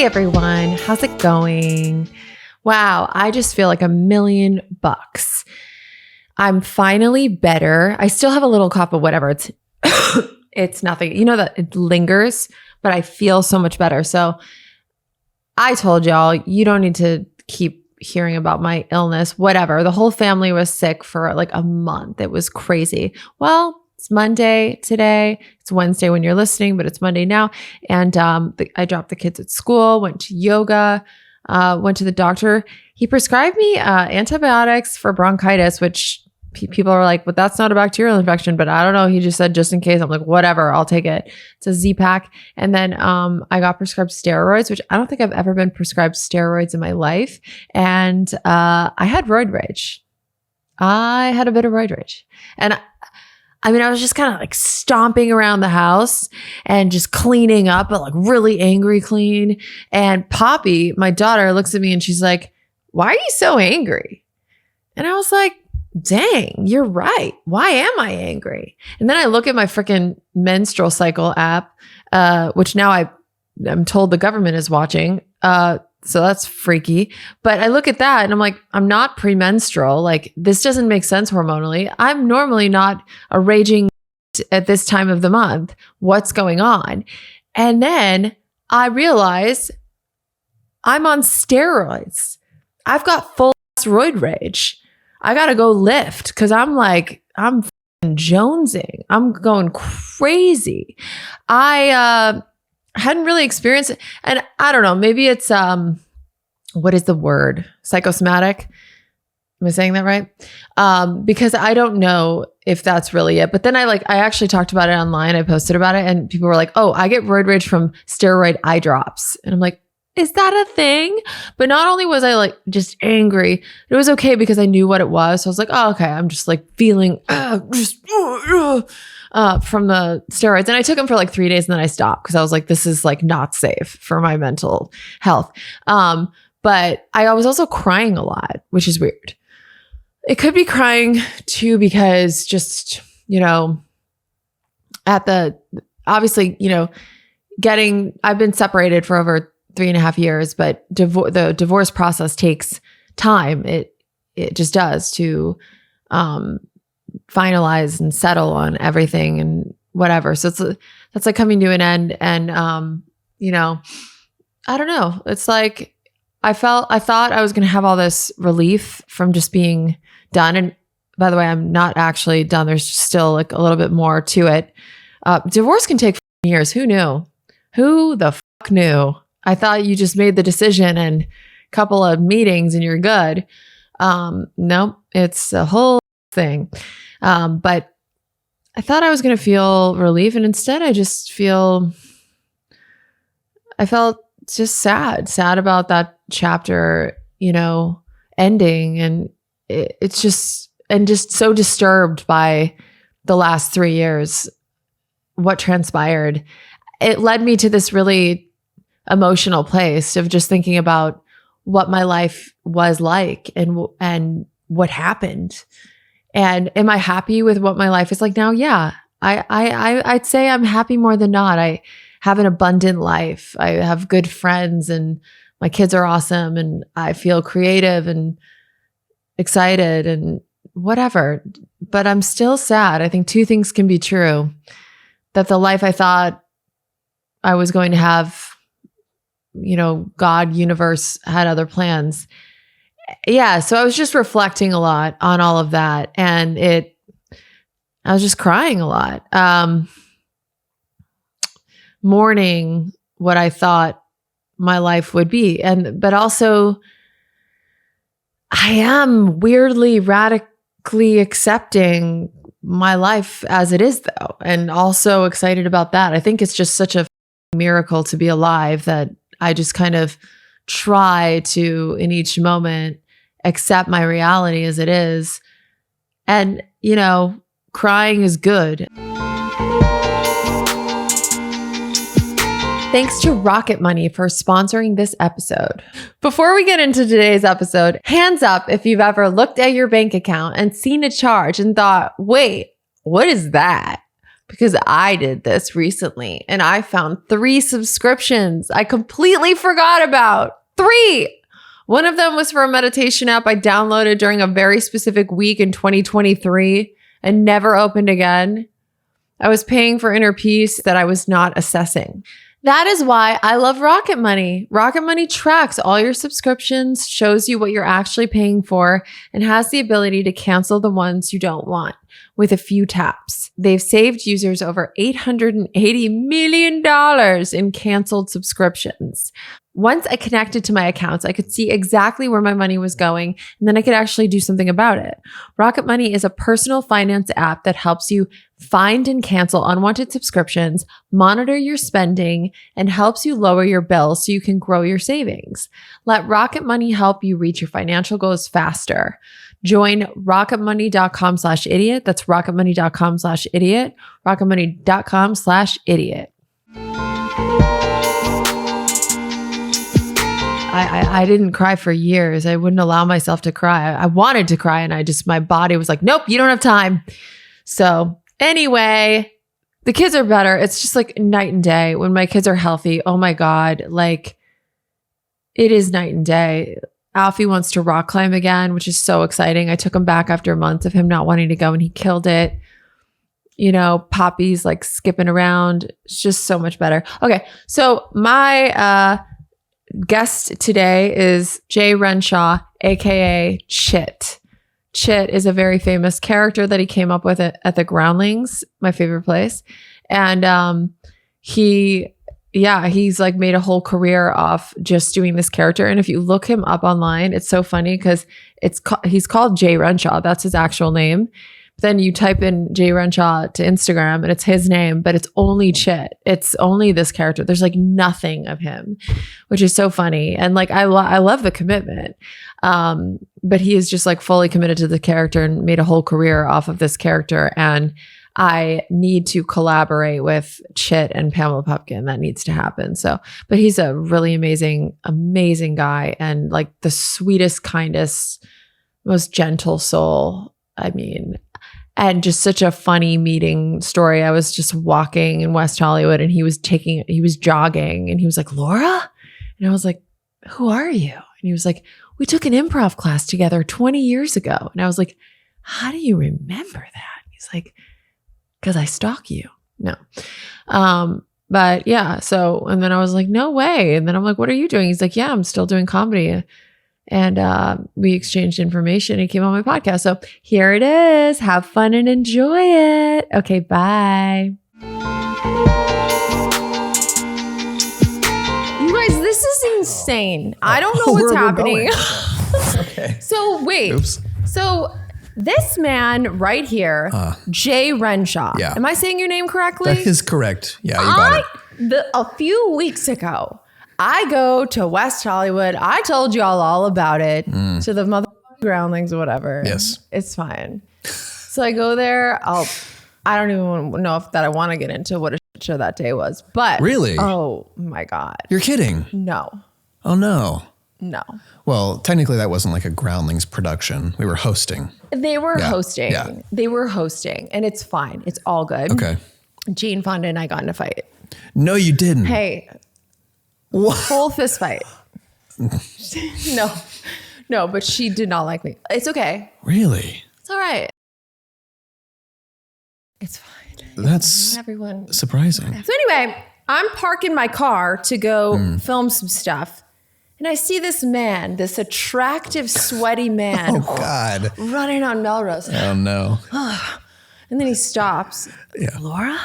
Hey everyone, how's it going? Wow, I just feel like $1,000,000. I'm finally better. I still have a little cough, but whatever. It's nothing. You know that it lingers, but I feel so much better. So I told y'all, you don't need to keep hearing about my illness, whatever. The whole family was sick for like a month. It was crazy. Well, it's Monday today. It's Wednesday when you're listening, but it's Monday now. And I dropped the kids at school, went to yoga, went to the doctor. He prescribed me antibiotics for bronchitis, which people are like, but that's not a bacterial infection. But I don't know. He just said, just in case. I'm like, whatever, I'll take it. It's a Z-Pack. And then I got prescribed steroids, which I don't think I've ever been prescribed steroids in my life. And I had Roid Rage. I had a bit of Roid Rage. And I mean, I was just kind of like stomping around the house and just cleaning up, but like really angry clean. And Poppy, my daughter, looks at me and she's like, why are you so angry? And I was like, dang, you're right. Why am I angry? And then I look at my freaking menstrual cycle app, which now I'm told the government is watching. So that's freaky. But I look at that and I'm like, I'm not premenstrual. Like, this doesn't make sense hormonally. I'm normally not a raging at this time of the month. What's going on? And then I realize I'm on steroids. I've got full roid rage. I got to go lift because I'm jonesing. I'm going crazy. I hadn't really experienced it. And I don't know, maybe it's, what is the word? Psychosomatic. Am I saying that right? Because I don't know if that's really it. But then I actually talked about it online. I posted about it and people were like, oh, I get roid rage from steroid eye drops. And I'm like, is that a thing? But not only was I like just angry, it was okay because I knew what it was. So I was like, oh, okay. I'm just like feeling from the steroids. And I took them for like 3 days and then I stopped because I was like, this is like not safe for my mental health. But I was also crying a lot, which is weird. It could be crying too, because just, obviously, I've been separated for over 3.5 years, but the divorce process takes time. It just does to finalize and settle on everything and whatever. So that's like coming to an end. And I don't know. It's like I thought I was going to have all this relief from just being done. And by the way, I'm not actually done. There's still like a little bit more to it. Divorce can take years. Who knew? Who the fuck knew? I thought you just made the decision and a couple of meetings and you're good. Nope, it's a whole thing. But I thought I was going to feel relief, and instead I felt just sad about that chapter, ending. And it's just so disturbed by the last 3 years, what transpired. It led me to this really emotional place of just thinking about what my life was like and what happened. And am I happy with what my life is like now? Yeah, I'd say I'm happy more than not. I have an abundant life. I have good friends and my kids are awesome and I feel creative and excited and whatever. But I'm still sad. I think two things can be true. That the life I thought I was going to have, God, universe had other plans. Yeah. So I was just reflecting a lot on all of that. And I was just crying a lot. Mourning what I thought my life would be. But also I am weirdly, radically accepting my life as it is though. And also excited about that. I think it's just such a miracle to be alive that I just kind of try to, in each moment, accept my reality as it is. And, crying is good. Thanks to Rocket Money for sponsoring this episode. Before we get into today's episode, hands up if you've ever looked at your bank account and seen a charge and thought, wait, what is that? because I did this recently and I found 3 subscriptions I completely forgot about. 3. One of them was for a meditation app I downloaded during a very specific week in 2023 and never opened again. I was paying for inner peace that I was not assessing. That is why I love Rocket Money. Rocket Money tracks all your subscriptions, shows you what you're actually paying for, and has the ability to cancel the ones you don't want with a few taps. They've saved users over $880 million in canceled subscriptions. Once I connected to my accounts, I could see exactly where my money was going, and then I could actually do something about it. Rocket Money is a personal finance app that helps you find and cancel unwanted subscriptions, monitor your spending, and helps you lower your bills so you can grow your savings. Let Rocket Money help you reach your financial goals faster. Join rocketmoney.com/idiot. That's rocketmoney.com/idiot. rocketmoney.com/idiot. I didn't cry for years. I wouldn't allow myself to cry. I wanted to cry and my body was like, nope, you don't have time. So anyway, the kids are better. It's just like night and day. When my kids are healthy, oh my God, like it is night and day. Alfie wants to rock climb again, which is so exciting. I took him back after months of him not wanting to go and he killed it. You know, Poppy's like skipping around. It's just so much better. Okay, so my guest today is Jay Renshaw, aka Chit. Chit is a very famous character that he came up with at the Groundlings, my favorite place. And he's like made a whole career off just doing this character. And if you look him up online, it's so funny because he's called Jay Renshaw. That's his actual name. Then you type in Jay Renshaw to Instagram and it's his name, but it's only Chit. It's only this character. There's like nothing of him, which is so funny. And like, I love the commitment. But he is just like fully committed to the character and made a whole career off of this character. And I need to collaborate with Chit and Pamela Pupkin. That needs to happen. So, but he's a really amazing, amazing guy and like the sweetest, kindest, most gentle soul. I mean, and just such a funny meeting story. I was just walking in West Hollywood and he was jogging and he was like, Laura? And I was like, who are you? And he was like, we took an improv class together 20 years ago. And I was like, how do you remember that? He's like, because I stalk you. No. But yeah, so, and then I was like, no way. And then I'm like, what are you doing? He's like, yeah, I'm still doing comedy. And we exchanged information. He came on my podcast. So here it is. Have fun and enjoy it. Okay, bye. You guys, this is insane. I don't know what's happening. Okay. So wait. Oops. So this man right here, Jay Renshaw. Yeah. Am I saying your name correctly? That is correct. Yeah, you got it. A few weeks ago, I go to West Hollywood. I told y'all all about it to the mother Groundlings or whatever. Yes. It's fine. So I go there. I don't even know if that I want to get into what a shit show that day was. But really? Oh my God. You're kidding. No. Oh no. No. Well, technically that wasn't like a Groundlings production. We were hosting. They were hosting. Yeah. They were hosting. And it's fine. It's all good. Okay. Jane Fonda and I got in a fight. No, you didn't. Hey. What? Full fist fight. No, but she did not like me. It's okay. Really? It's all right. It's fine. That's not everyone surprising. So anyway, I'm parking my car to go film some stuff. And I see this man, this attractive, sweaty man. Oh God. Running on Melrose. Oh no. And then he stops. Yeah. Laura?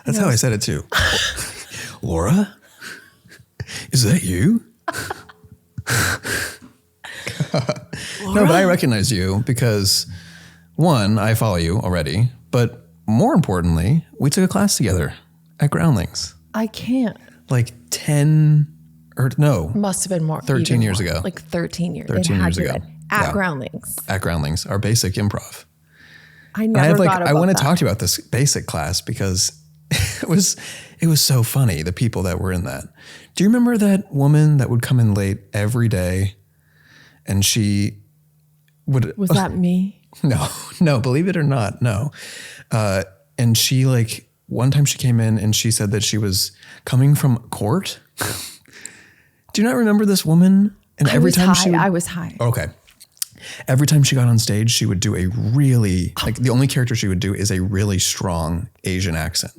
That's how I said it too. Laura? Is that you? No, but I recognize you because one, I follow you already, but more importantly, we took a class together at Groundlings. I can't. Like 10 or no. Must have been more. 13 years ago. Like 13 years. 13 years ago. At Groundlings. At Groundlings, our basic improv. I never thought about I want to that. talk to you about this basic class because it was so funny, the people that were in that. Do you remember that woman that would come in late every day and she would... Was that me? No, believe it or not, no. And And she like, one time she came in and she said that she was coming from court. Do you not remember this woman? And I was high. Okay. Every time she got on stage, she would do a really, like the only character she would do is a really strong Asian accent,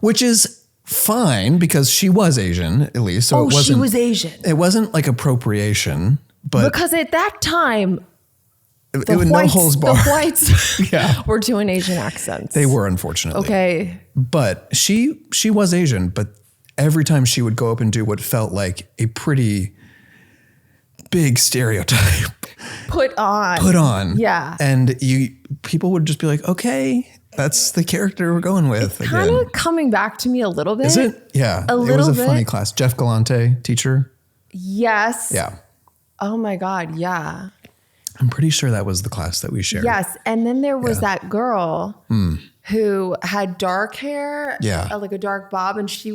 which is fine because she was Asian at least. So she was Asian. It wasn't like appropriation, but because at that time, it was no holds barred. The whites were doing Asian accents. They were, unfortunately. Okay. But she was Asian, but every time she would go up and do what felt like a pretty big stereotype. Put on. Yeah. And people would just be like, okay, that's the character we're going with. It's kind of coming back to me a little bit. Is it? Yeah. It was a funny class. Jeff Galante, teacher. Yes. Yeah. Oh my God. Yeah. I'm pretty sure that was the class that we shared. Yes. And then there was that girl who had dark hair, like a dark bob, and she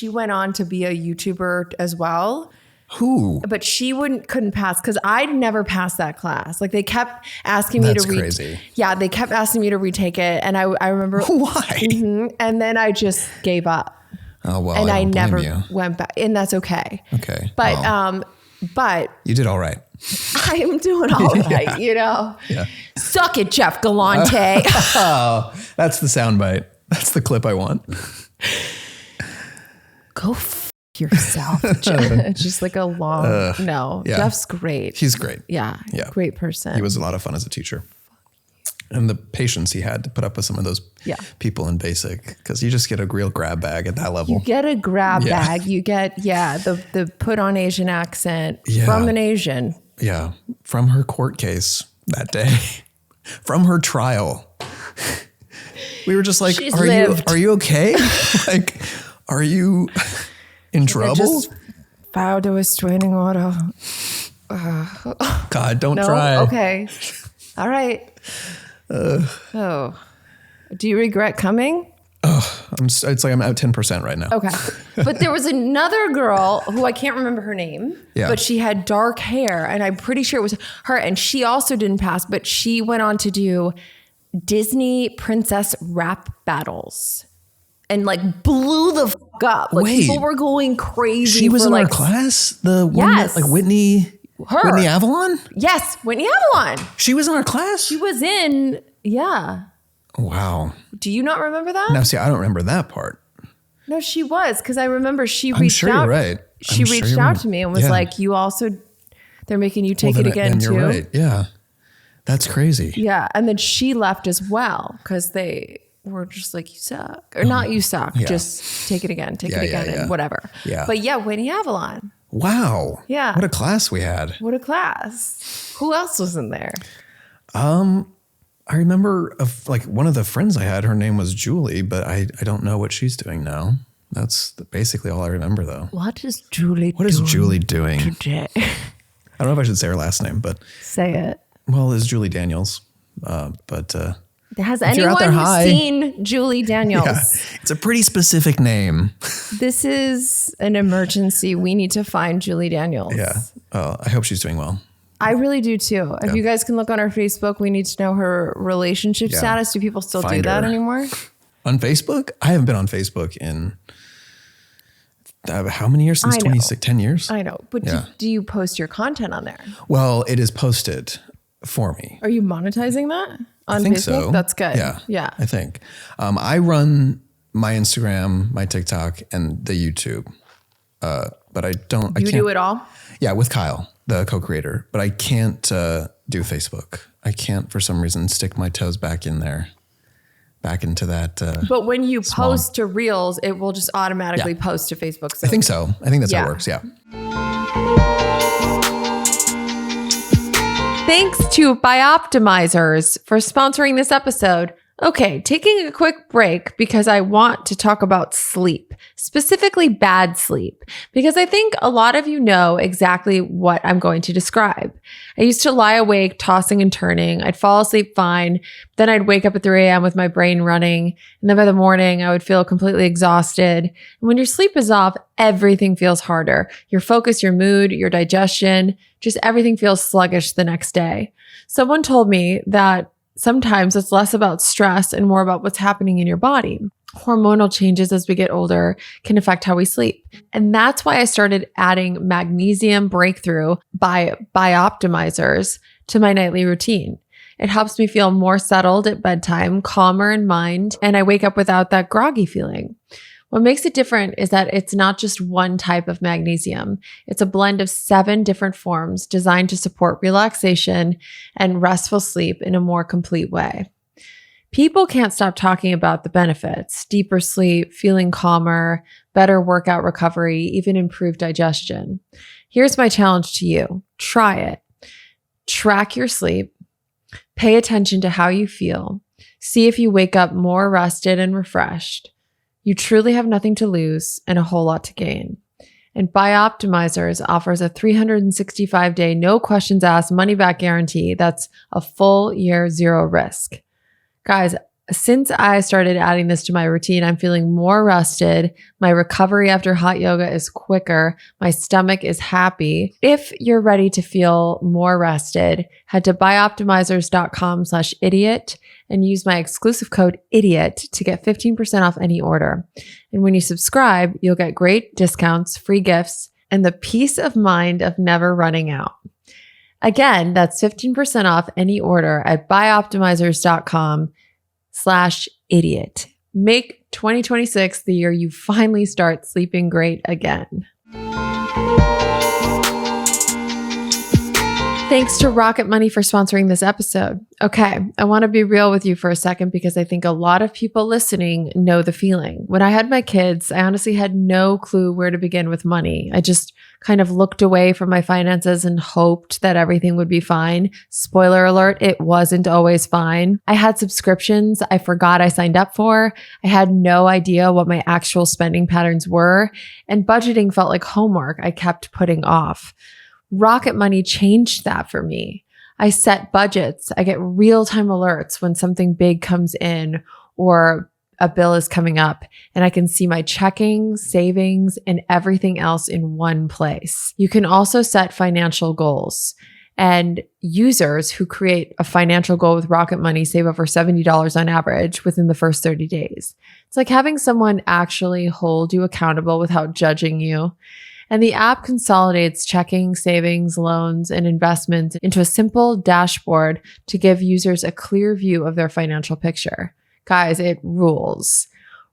went on to be a YouTuber as well. Who? But she couldn't pass because I'd never passed that class. Like they kept asking me to crazy. Yeah, they kept asking me to retake it, and I remember why. And then I just gave up. Oh well, and I never you. went back, and that's okay. Okay, but but you did all right. I am doing all right, you know. Yeah. Suck it, Jeff Galante. Oh, that's the soundbite. That's the clip I want. Go yourself. Just like a long no. Yeah. Jeff's great. He's great. Yeah. Great person. He was a lot of fun as a teacher. And the patience he had to put up with some of those people in basic, because you just get a real grab bag at that level. You get a grab bag. You get the put on Asian accent from an Asian. Yeah. From her court case that day. From her trial. We were just like, are you okay? Like, are you in trouble? Just filed a restraining order. God, don't try. Okay. All right. Do you regret coming? It's like I'm out 10% right now. Okay. But there was another girl who I can't remember her name, but she had dark hair, and I'm pretty sure it was her, and she also didn't pass, but she went on to do Disney princess rap battles and like blew the fuck up. Like people were going crazy. She was in our class? The one that, like Whitney Avalon? Yes, Whitney Avalon. She was in our class? She was in, Wow. Do you not remember that? No, see, I don't remember that part. No, she was, because I remember she reached I'm sure out. You're right. She reached out to me and was like, "You also, they're making you take it again too." You're right. Yeah, that's crazy. Yeah, and then she left as well because they were just like, "You suck," or not, "You suck." Just take it again, and whatever. Yeah. But Whitney Avalon. Wow. Yeah. What a class we had. What a class. Who else was in there? I remember like one of the friends I had, her name was Julie, but I don't know what she's doing now. That's basically all I remember though. What is Julie doing today? I don't know if I should say her last name, but. Say it. Well, it's Julie Daniels. Has anyone seen Julie Daniels? Yeah, it's a pretty specific name. This is an emergency. We need to find Julie Daniels. Yeah. I hope she's doing well. I really do too. If you guys can look on our Facebook, we need to know her relationship status. Do people still do that anymore? On Facebook? I haven't been on Facebook in how many years? Since 10 years? I know. But do you post your content on there? Well, it is posted for me. Are you monetizing that on I think Facebook? So. That's good. Yeah. I think. I run my Instagram, my TikTok, and the YouTube. But I can't do it all? Yeah, with Kyle, the co-creator. But I can't do Facebook. I can't, for some reason, stick my toes back in there. Back into that. But when you post to Reels, it will just automatically post to Facebook. So. I think so. I think that's how it works. Yeah. Thanks to Bioptimizers for sponsoring this episode. Okay, taking a quick break because I want to talk about sleep, specifically bad sleep, because I think a lot of you know exactly what I'm going to describe. I used to lie awake, tossing and turning. I'd fall asleep fine. Then I'd wake up at 3 a.m. with my brain running. And then by the morning, I would feel completely exhausted. And when your sleep is off, everything feels harder. Your focus, your mood, your digestion, just everything feels sluggish the next day. Someone told me that Sometimes it's less about stress and more about what's happening in your body. Hormonal changes as we get older can affect how we sleep. And that's why I started adding Magnesium Breakthrough by Bioptimizers to my nightly routine. It helps me feel more settled at bedtime, calmer in mind, and I wake up without that groggy feeling. What makes it different is that it's not just one type of magnesium. It's a blend of 7 different forms designed to support relaxation and restful sleep in a more complete way. People can't stop talking about the benefits: deeper sleep, feeling calmer, better workout recovery, even improved digestion. Here's my challenge to you. Try it. Track your sleep. Pay attention to how you feel. See if you wake up more rested and refreshed. You truly have nothing to lose and a whole lot to gain. And Bioptimizers offers a 365-day, no questions asked, money-back guarantee that's a full year, 0 risk. Guys, since I started adding this to my routine, I'm feeling more rested. My recovery after hot yoga is quicker. My stomach is happy. If you're ready to feel more rested, head to bioptimizers.com/idiot and use my exclusive code IDIOT to get 15% off any order. And when you subscribe, you'll get great discounts, free gifts, and the peace of mind of never running out. Again, that's 15% off any order at bioptimizers.com/idiot. Make 2026 the year you finally start sleeping great again. Thanks to Rocket Money for sponsoring this episode. Okay, I want to be real with you for a second because I think a lot of people listening know the feeling. When I had my kids, I honestly had no clue where to begin with money. I just kind of looked away from my finances and hoped that everything would be fine. Spoiler alert, it wasn't always fine. I had subscriptions I forgot I signed up for. I had no idea what my actual spending patterns were, and budgeting felt like homework I kept putting off. Rocket Money changed that for me. I set budgets. I get real-time alerts when something big comes in or a bill is coming up, and I can see my checking, savings, and everything else in one place. You can also set financial goals, and users who create a financial goal with Rocket Money save over $70 on average within the first 30 days. It's like having someone actually hold you accountable without judging you. And the app consolidates checking, savings, loans, and investments into a simple dashboard to give users a clear view of their financial picture. Guys, it rules.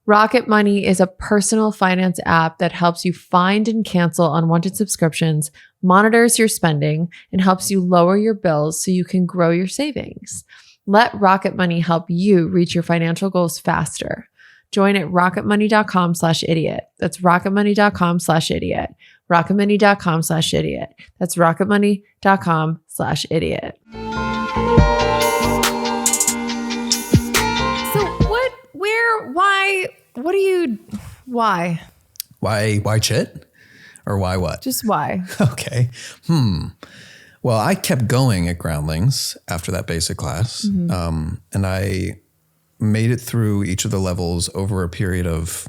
Rocket Money is a personal finance app that helps you find and cancel unwanted subscriptions, monitors your spending, and helps you lower your bills so you can grow your savings. Let Rocket Money help you reach your financial goals faster. Join at rocketmoney.com/idiot. That's rocketmoney.com/idiot. rocketmoney.com/idiot. That's rocketmoney.com/idiot. Why? Why Chit? Or why what? Just why? Okay. Well, I kept going at Groundlings after that basic class. And I made it through each of the levels over a period of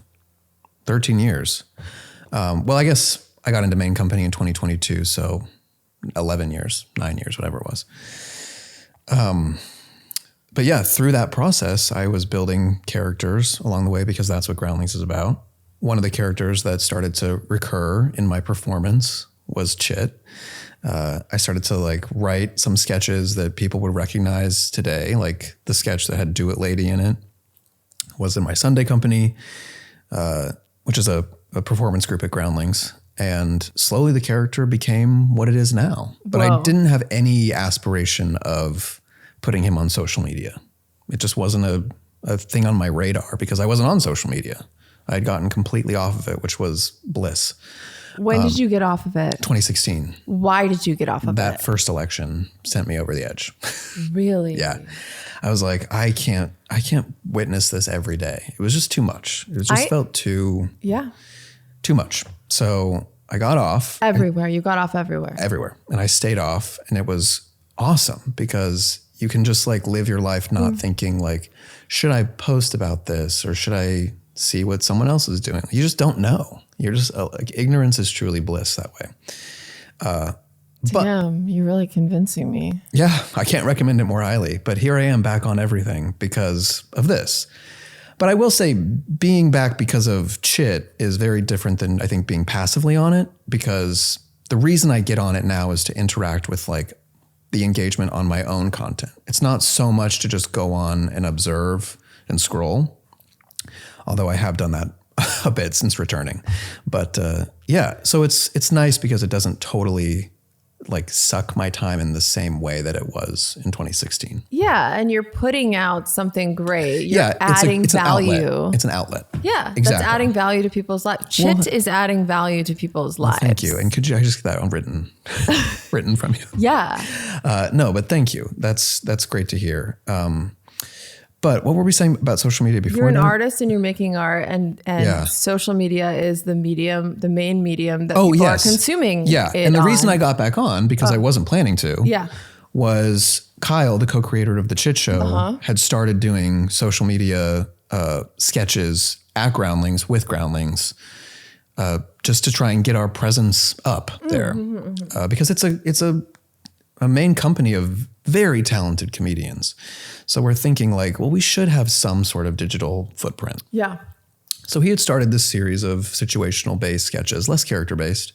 13 years. Well, I guess I got into main company in 2022, so 11 years, 9 years, whatever it was. But yeah, through that process, I was building characters along the way because that's what Groundlings is about. One of the characters that started to recur in my performance was Chit. I started to write some sketches that people would recognize today, like the sketch that had Do It Lady in it was in my Sunday company, which is a performance group at Groundlings. And slowly the character became what it is now. But I didn't have any aspiration of putting him on social media. It just wasn't a thing on my radar because I wasn't on social media. I had gotten completely off of it, which was bliss. When did you get off of it? 2016. Why did you get off of it? That first election sent me over the edge. Really? Yeah. I was like, I can't witness this every day. It was just too much. It just felt too much. So I got off. Everywhere. You got off everywhere. Everywhere. And I stayed off, and it was awesome because you can just live your life not thinking should I post about this or should I see what someone else is doing? You just don't know. You're just ignorance is truly bliss that way. Damn, you're really convincing me. Yeah, I can't recommend it more highly, but here I am back on everything because of this. But I will say being back because of Chit is very different than I think being passively on it, because the reason I get on it now is to interact with like the engagement on my own content. It's not so much to just go on and observe and scroll, although I have done that a bit since returning. But yeah, so it's nice because it doesn't totally like suck my time in the same way that it was in 2016. Yeah, and you're putting out something great. You're adding value. It's an outlet. Yeah, exactly. That's adding value to people's lives. Chit is adding value to people's lives. Thank you. And could you I just get that on written from you? Yeah. No, but thank you. That's great to hear. But what were we saying about social media before? You're an now? artist and you're making art, and social media is the main medium that people are consuming. Yeah, and the reason I got back on, because I wasn't planning to, was Kyle, the co-creator of the Chit Show, had started doing social media sketches at Groundlings with Groundlings, just to try and get our presence up there, because it's a main company of very talented comedians. So we're thinking like, well, we should have some sort of digital footprint. Yeah. So he had started this series of situational based sketches, less character based.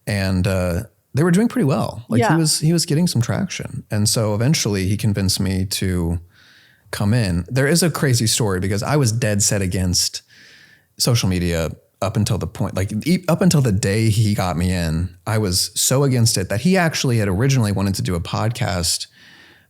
And they were doing pretty well. Like he was getting some traction. And so eventually he convinced me to come in. There is a crazy story because I was dead set against social media up until the point, like up until the day he got me in. I was so against it that he actually had originally wanted to do a podcast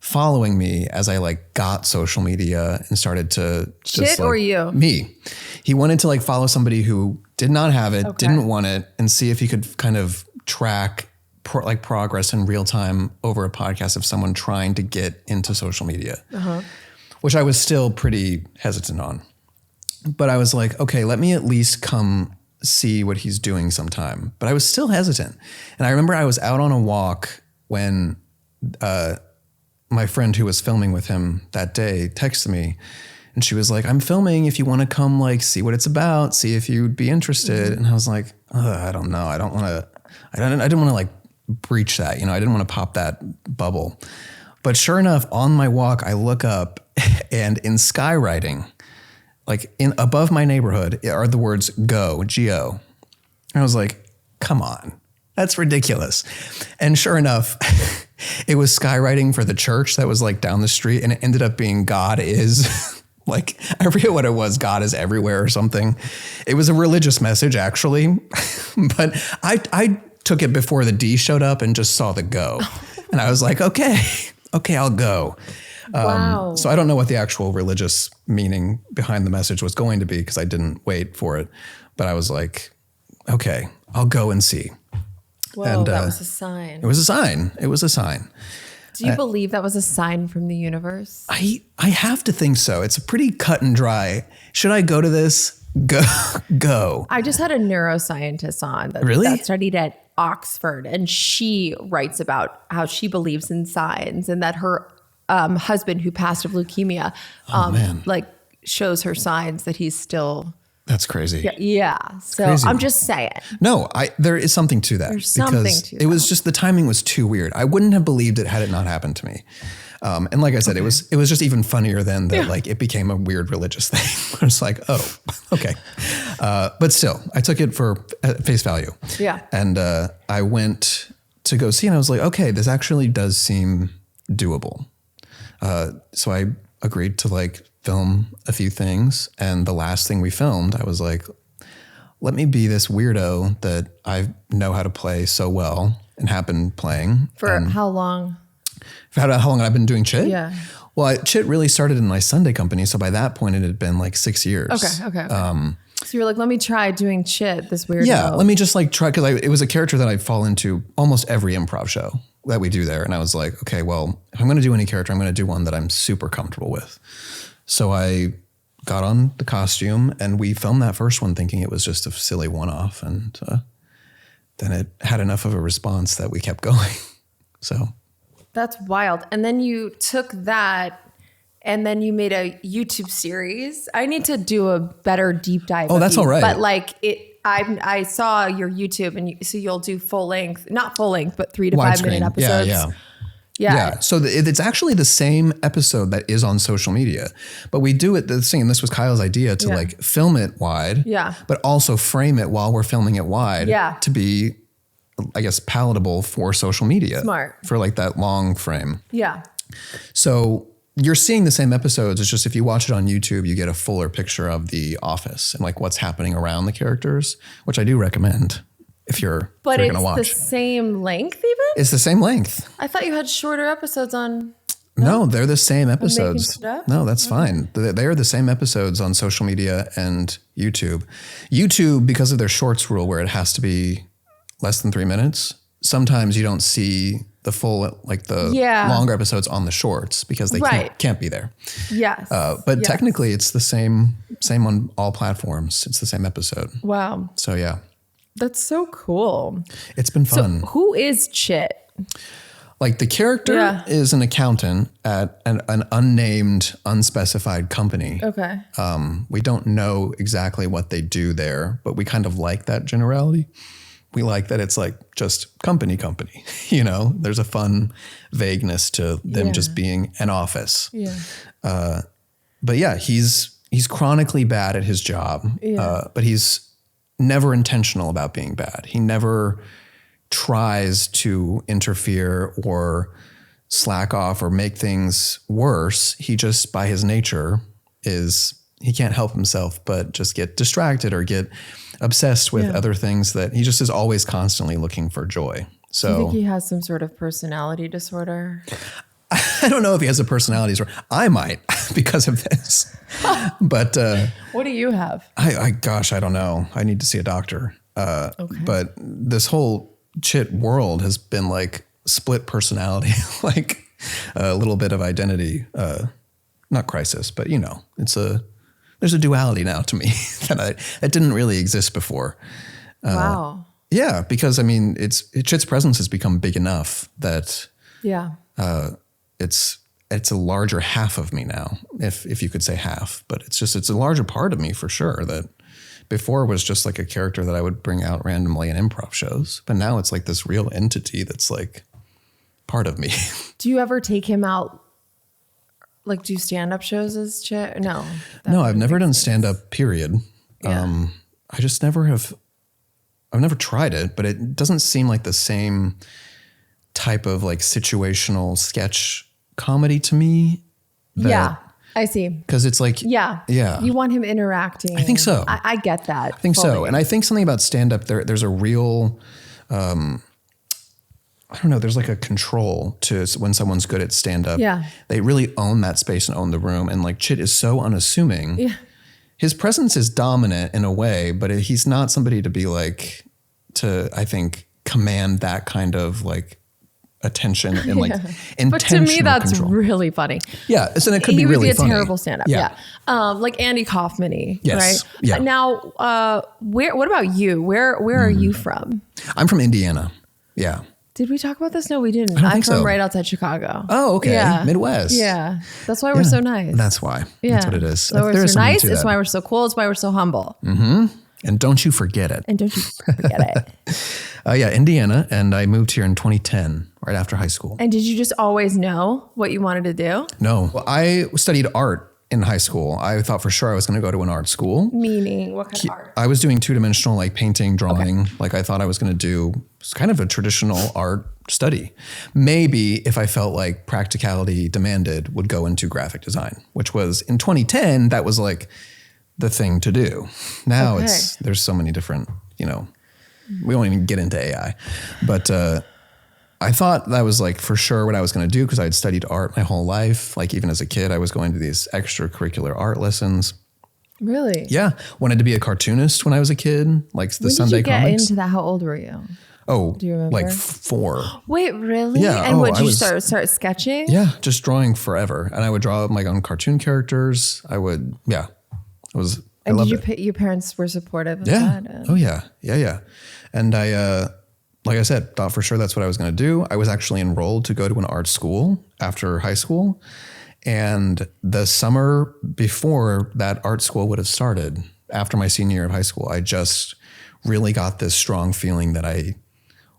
following me as I like got social media and started to just Chit or you? Me. He wanted to like follow somebody who did not have it, didn't want it, and see if he could kind of track progress in real time over a podcast of someone trying to get into social media, which I was still pretty hesitant on. But I was like, okay, let me at least come see what he's doing sometime. But I was still hesitant. And I remember I was out on a walk when my friend who was filming with him that day texted me, and she was like, I'm filming if you want to come like see what it's about, see if you'd be interested. And I was like, I don't know. I didn't want to like breach that, I didn't want to pop that bubble. But sure enough, on my walk, I look up and in skywriting, like above my neighborhood are the words go, G-O. And I was like, come on, that's ridiculous. And sure enough, it was skywriting for the church that was like down the street, and it ended up being God is like, I forget what it was, God is everywhere or something. It was a religious message actually, but I took it before the D showed up and just saw the go. And I was like, okay, I'll go. Wow. So I don't know what the actual religious meaning behind the message was going to be because I didn't wait for it. But I was like, okay, I'll go and see. Whoa, and, that was a sign. It was a sign. It was a sign. Do you believe that was a sign from the universe? I have to think so. It's pretty cut and dry. Should I go to this? Go. I just had a neuroscientist on that studied at Oxford, and she writes about how she believes in signs and that her husband who passed of leukemia, like shows her signs that he's still. That's crazy. Yeah. So crazy. I'm just saying. No, there is something to that. There's something to that. It was just the timing was too weird. I wouldn't have believed it had it not happened to me. And like I said, it was just even funnier than that. Like it became a weird religious thing. I was like, oh, okay. But still, I took it for face value. Yeah. And I went to go see, and I was like, okay, this actually does seem doable. So I agreed to like film a few things. And the last thing we filmed, I was like, let me be this weirdo that I know how to play so well and have been playing. For how long? For how long I've been doing Chit? Yeah. Well, Chit really started in my Sunday company. So by that point, it had been like 6 years. Okay. So you were like, let me try doing Chit, this weirdo. Yeah, let me just like try, because it was a character that I fall into almost every improv show that we do there. And I was like, okay, well, if I'm going to do any character, I'm going to do one that I'm super comfortable with. So I got on the costume and we filmed that first one thinking it was just a silly one-off. And then it had enough of a response that we kept going. So that's wild. And then you took that and then you made a YouTube series. I need to do a better deep dive. Oh, that's all right. But like I saw your YouTube, and so you'll do full length, not full length, but 3 to 5 Widescreen. minute episodes. Yeah. So it's actually the same episode that is on social media, but we do it the same. This was Kyle's idea to like film it wide, but also frame it while we're filming it wide to be, I guess, palatable for social media. Smart. For like that long frame. Yeah. So you're seeing the same episodes. It's just if you watch it on YouTube, you get a fuller picture of the office and like what's happening around the characters, which I do recommend. If you're going to watch. But it's the same length even? It's the same length. I thought you had shorter episodes on... No, they're the same episodes. No, that's fine. They are the same episodes on social media and YouTube. YouTube, because of their shorts rule where it has to be less than 3 minutes, sometimes you don't see the full, like the longer episodes on the shorts because they can't be there. Yes. But technically it's the same on all platforms. It's the same episode. Wow. So yeah. That's so cool. It's been fun. So who is Chit? Like the character is an accountant at an unnamed, unspecified company. Okay. We don't know exactly what they do there, but we kind of like that generality. We like that it's like just company, you know, there's a fun vagueness to them just being an office. Yeah. But yeah, he's chronically bad at his job, but he's never intentional about being bad. He never tries to interfere or slack off or make things worse. He just, by his nature, he can't help himself but just get distracted or get obsessed with other things that he just is always constantly looking for joy. So do you think he has some sort of personality disorder? I don't know if he has a personality disorder. I might because of this. But what do you have? Gosh, I don't know. I need to see a doctor. But this whole Chit world has been like split personality, like a little bit of identity, not crisis, but you know, there's a duality now to me that didn't really exist before. Wow. Yeah, because I mean, Chit's presence has become big enough that it's a larger half of me now, if you could say half, but it's a larger part of me for sure. That before was just like a character that I would bring out randomly in improv shows, but now it's like this real entity that's like part of me. Do you ever take him out? Like do stand-up shows as Chit? No. No, I've never done stand-up, period. Yeah. I've never tried it, but it doesn't seem like the same type of like situational sketch comedy to me. I see. Because it's like, yeah. You want him interacting. I think so. I get that. I think so. And I think something about stand-up, there's a real, I don't know, there's like a control to when someone's good at stand-up. Yeah. They really own that space and own the room. And like Chit is so unassuming. Yeah. His presence is dominant in a way, but he's not somebody to be like, I think, command that kind of like attention and like intentional But to me, that's control. Really funny. Yeah, and it could be really funny. He would be a terrible stand-up. Yeah. Like Andy Kaufman-y, yes. right? Yeah. Now, what about you? Where are you from? I'm from Indiana. Yeah. Did we talk about this? No, we didn't. I'm from right outside Chicago. Oh, okay. Yeah. Midwest. Yeah. That's why we're so nice. That's why. Yeah. That's what it is. So we're so nice. It's why we're so cool. It's why we're so humble. Mm-hmm. And don't you forget it. Yeah, Indiana. And I moved here in 2010, right after high school. And did you just always know what you wanted to do? No. Well, I studied art in high school. I thought for sure I was going to go to an art school. Meaning, what kind of art? I was doing two-dimensional, like painting, drawing. Okay. Like I thought I was going to do kind of a traditional art study. Maybe if I felt like practicality demanded, would go into graphic design, which was in 2010, that was like the thing to do. Now there's so many different, we won't even get into AI, but I thought that was like for sure what I was going to do because I had studied art my whole life. Like even as a kid, I was going to these extracurricular art lessons. Really? Yeah. Wanted to be a cartoonist when I was a kid, like the Sunday comics. When did you get into that? How old were you? Oh, do you remember? Like 4. Wait, really? Yeah. And what did you start sketching? Yeah, just drawing forever. And I would draw like on cartoon characters. I would, I loved it. Your parents were supportive of that? And... Oh yeah. Yeah. And I, like I said, thought for sure that's what I was going to do. I was actually enrolled to go to an art school after high school. And the summer before that art school would have started, after my senior year of high school, I just really got this strong feeling that I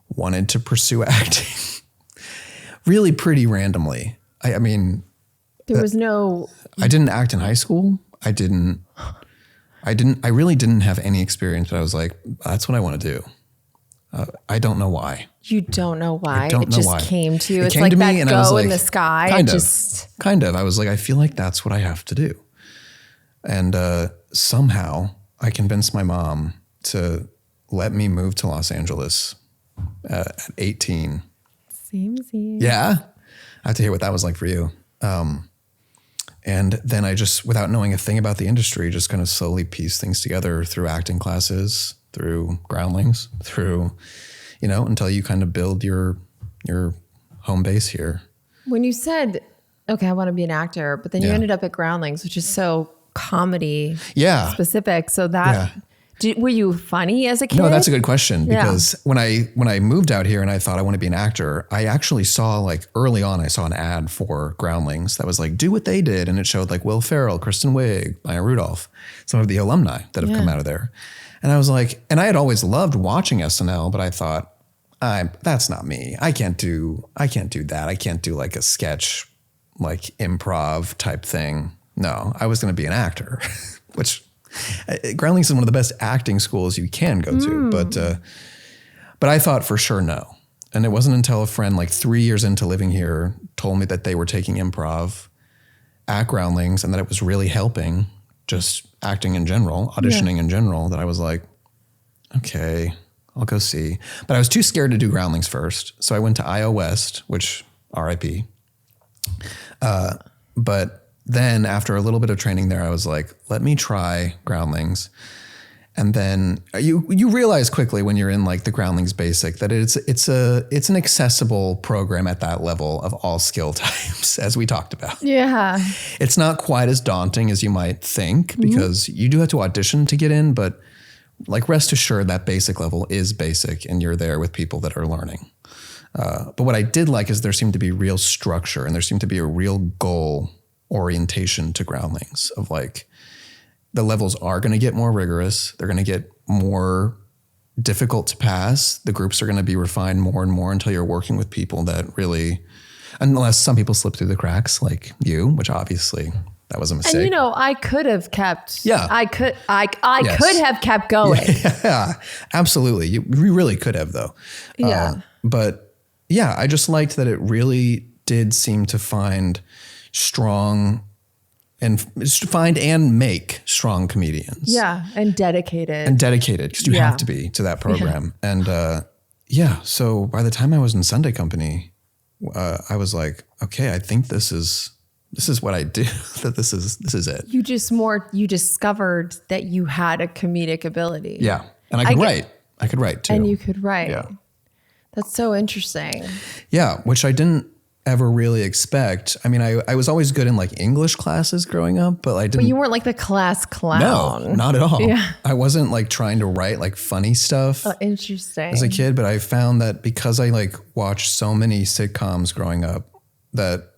wanted to pursue acting really pretty randomly. I mean, there was no, I didn't act in high school. I really didn't have any experience, but I was like, that's what I want to do. I don't know why. you don't know why. I don't It know just why. came to you. It It's came like to me that and I was go in like, the sky. Kind of. I was like, I feel like that's what I have to do. And somehow I convinced my mom to let me move to Los Angeles at 18. Seems easy. Yeah. I have to hear what that was like for you. And then I just, without knowing a thing about the industry, just kind of slowly pieced things together through acting classes, through Groundlings, through, until you kind of build your home base here. When you said, okay, I want to be an actor, but then you Yeah. ended up at Groundlings, which is so comedy Yeah. specific. So that, were you funny as a kid? No, that's a good question Yeah. because when I moved out here and I thought I want to be an actor, I actually saw early on, I saw an ad for Groundlings that was like, do what they did. And it showed Will Ferrell, Kristen Wiig, Maya Rudolph, some of the alumni that have come out of there. And I was like, and I had always loved watching SNL, but I thought, that's not me. I can't do that. I can't do a sketch, improv type thing. No, I was going to be an actor, which Groundlings is one of the best acting schools you can go to. But I thought for sure no. And it wasn't until a friend 3 years into living here told me that they were taking improv at Groundlings and that it was really helping just acting in general, auditioning in general, that I was like, okay, I'll go see. But I was too scared to do Groundlings first. So I went to IO West, which RIP. But then after a little bit of training there, I was like, let me try Groundlings. And then you realize quickly when you're in the Groundlings basic that it's an accessible program at that level of all skill types, as we talked about. Yeah. It's not quite as daunting as you might think because you do have to audition to get in, but rest assured that basic level is basic and you're there with people that are learning. But what I did like is there seemed to be real structure and there seemed to be a real goal orientation to Groundlings of the levels are going to get more rigorous. They're going to get more difficult to pass. The groups are going to be refined more and more until you're working with people that really, unless some people slip through the cracks like you, which obviously that was a mistake. And I could have kept. Yeah. I could Yes. could have kept going. Yeah, absolutely. You really could have though. Yeah. But yeah, I just liked that it really did seem to find make strong comedians. Yeah. And dedicated. And dedicated because you have to be to that program. And so by the time I was in Sunday Company, I was like, okay, I think this is what I do. That this is it. You discovered that you had a comedic ability. Yeah. And I could write too. And you could write. Yeah. That's so interesting. Yeah, which I didn't ever really expect. I mean, I was always good in English classes growing up, but I didn't. But you weren't the class clown. No, not at all. Yeah. I wasn't trying to write funny stuff Interesting. as a kid, but I found that because I watched so many sitcoms growing up, that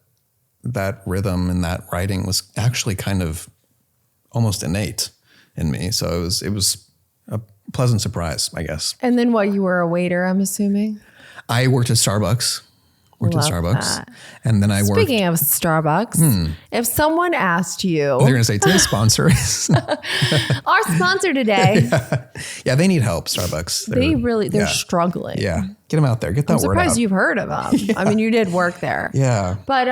rhythm and that writing was actually kind of almost innate in me. So it was a pleasant surprise, I guess. And then you were a waiter, I'm assuming? I worked at Starbucks. Love that. And then I worked. Speaking of Starbucks, if someone asked you, They're going to say today's sponsor is. our sponsor today, Yeah, they need help, Starbucks. they're struggling. Yeah, get them out there. Get that I'm word out. surprised you've heard of them. I mean, you did work there. Yeah. But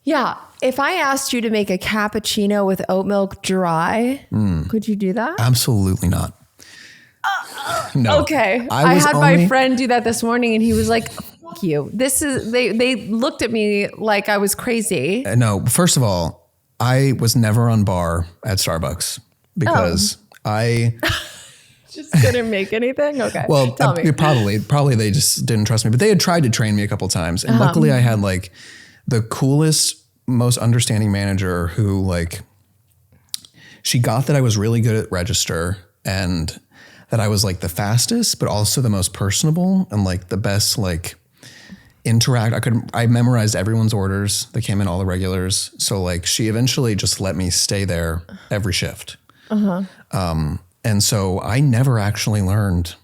yeah, if I asked you to make a cappuccino with oat milk dry, could you do that? Absolutely not. No. Okay. I had my friend do that this morning and he was like, fuck you. They looked at me like I was crazy. No, first of all, I was never on bar at Starbucks because I Just couldn't make anything? Okay. Well, Tell me. probably they just didn't trust me, but they had tried to train me a couple times. And luckily I had the coolest, most understanding manager who she got that I was really good at register and that I was the fastest, but also the most personable and the best interact. I memorized everyone's orders that came in, all the regulars. So she eventually just let me stay there every shift. And so I never actually learned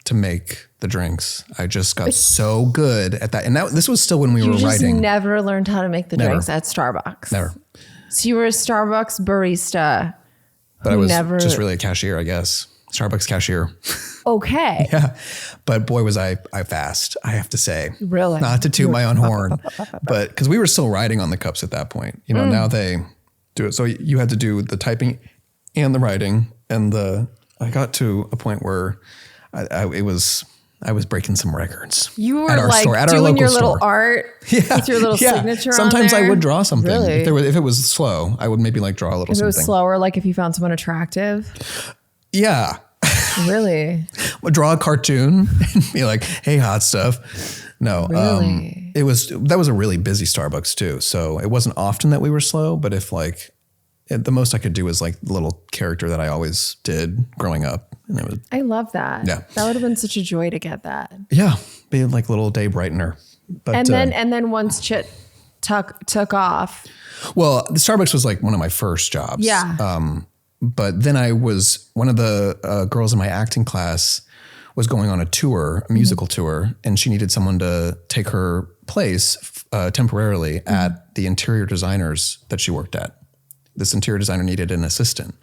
to make the drinks. I just got so good at that. And this was still when we were writing. You never learned how to make the drinks at Starbucks. Never. So you were a Starbucks barista. But I was just really a cashier, I guess. Starbucks cashier. Okay. Yeah. But boy, was I fast, I have to say. Really? Not to toot my own horn, but because we were still writing on the cups at that point. You know, now they do it. So you had to do the typing and the writing. And I got to a point where I was breaking some records. You were at our store, at doing our local your little store. art with your little signature Sometimes on there. I would draw something. Really? If it was slow, I would maybe like draw a little If something. it was slower, like if you found someone attractive. Yeah. Really? Would draw a cartoon and be like, hey, hot stuff. No. Really? That was a really busy Starbucks too. So it wasn't often that we were slow, but if like the most I could do was like the little character that I always did growing up. And it was, I love that. Yeah. That would have been such a joy to get that. yeah, be like little day brightener. But, And then once Chit took off. well, the Starbucks was like one of my first jobs. Yeah. But then I was one of the girls in my acting class was going on a tour, a musical tour, and she needed someone to take her place temporarily at the interior designers that she worked at. This interior designer needed an assistant.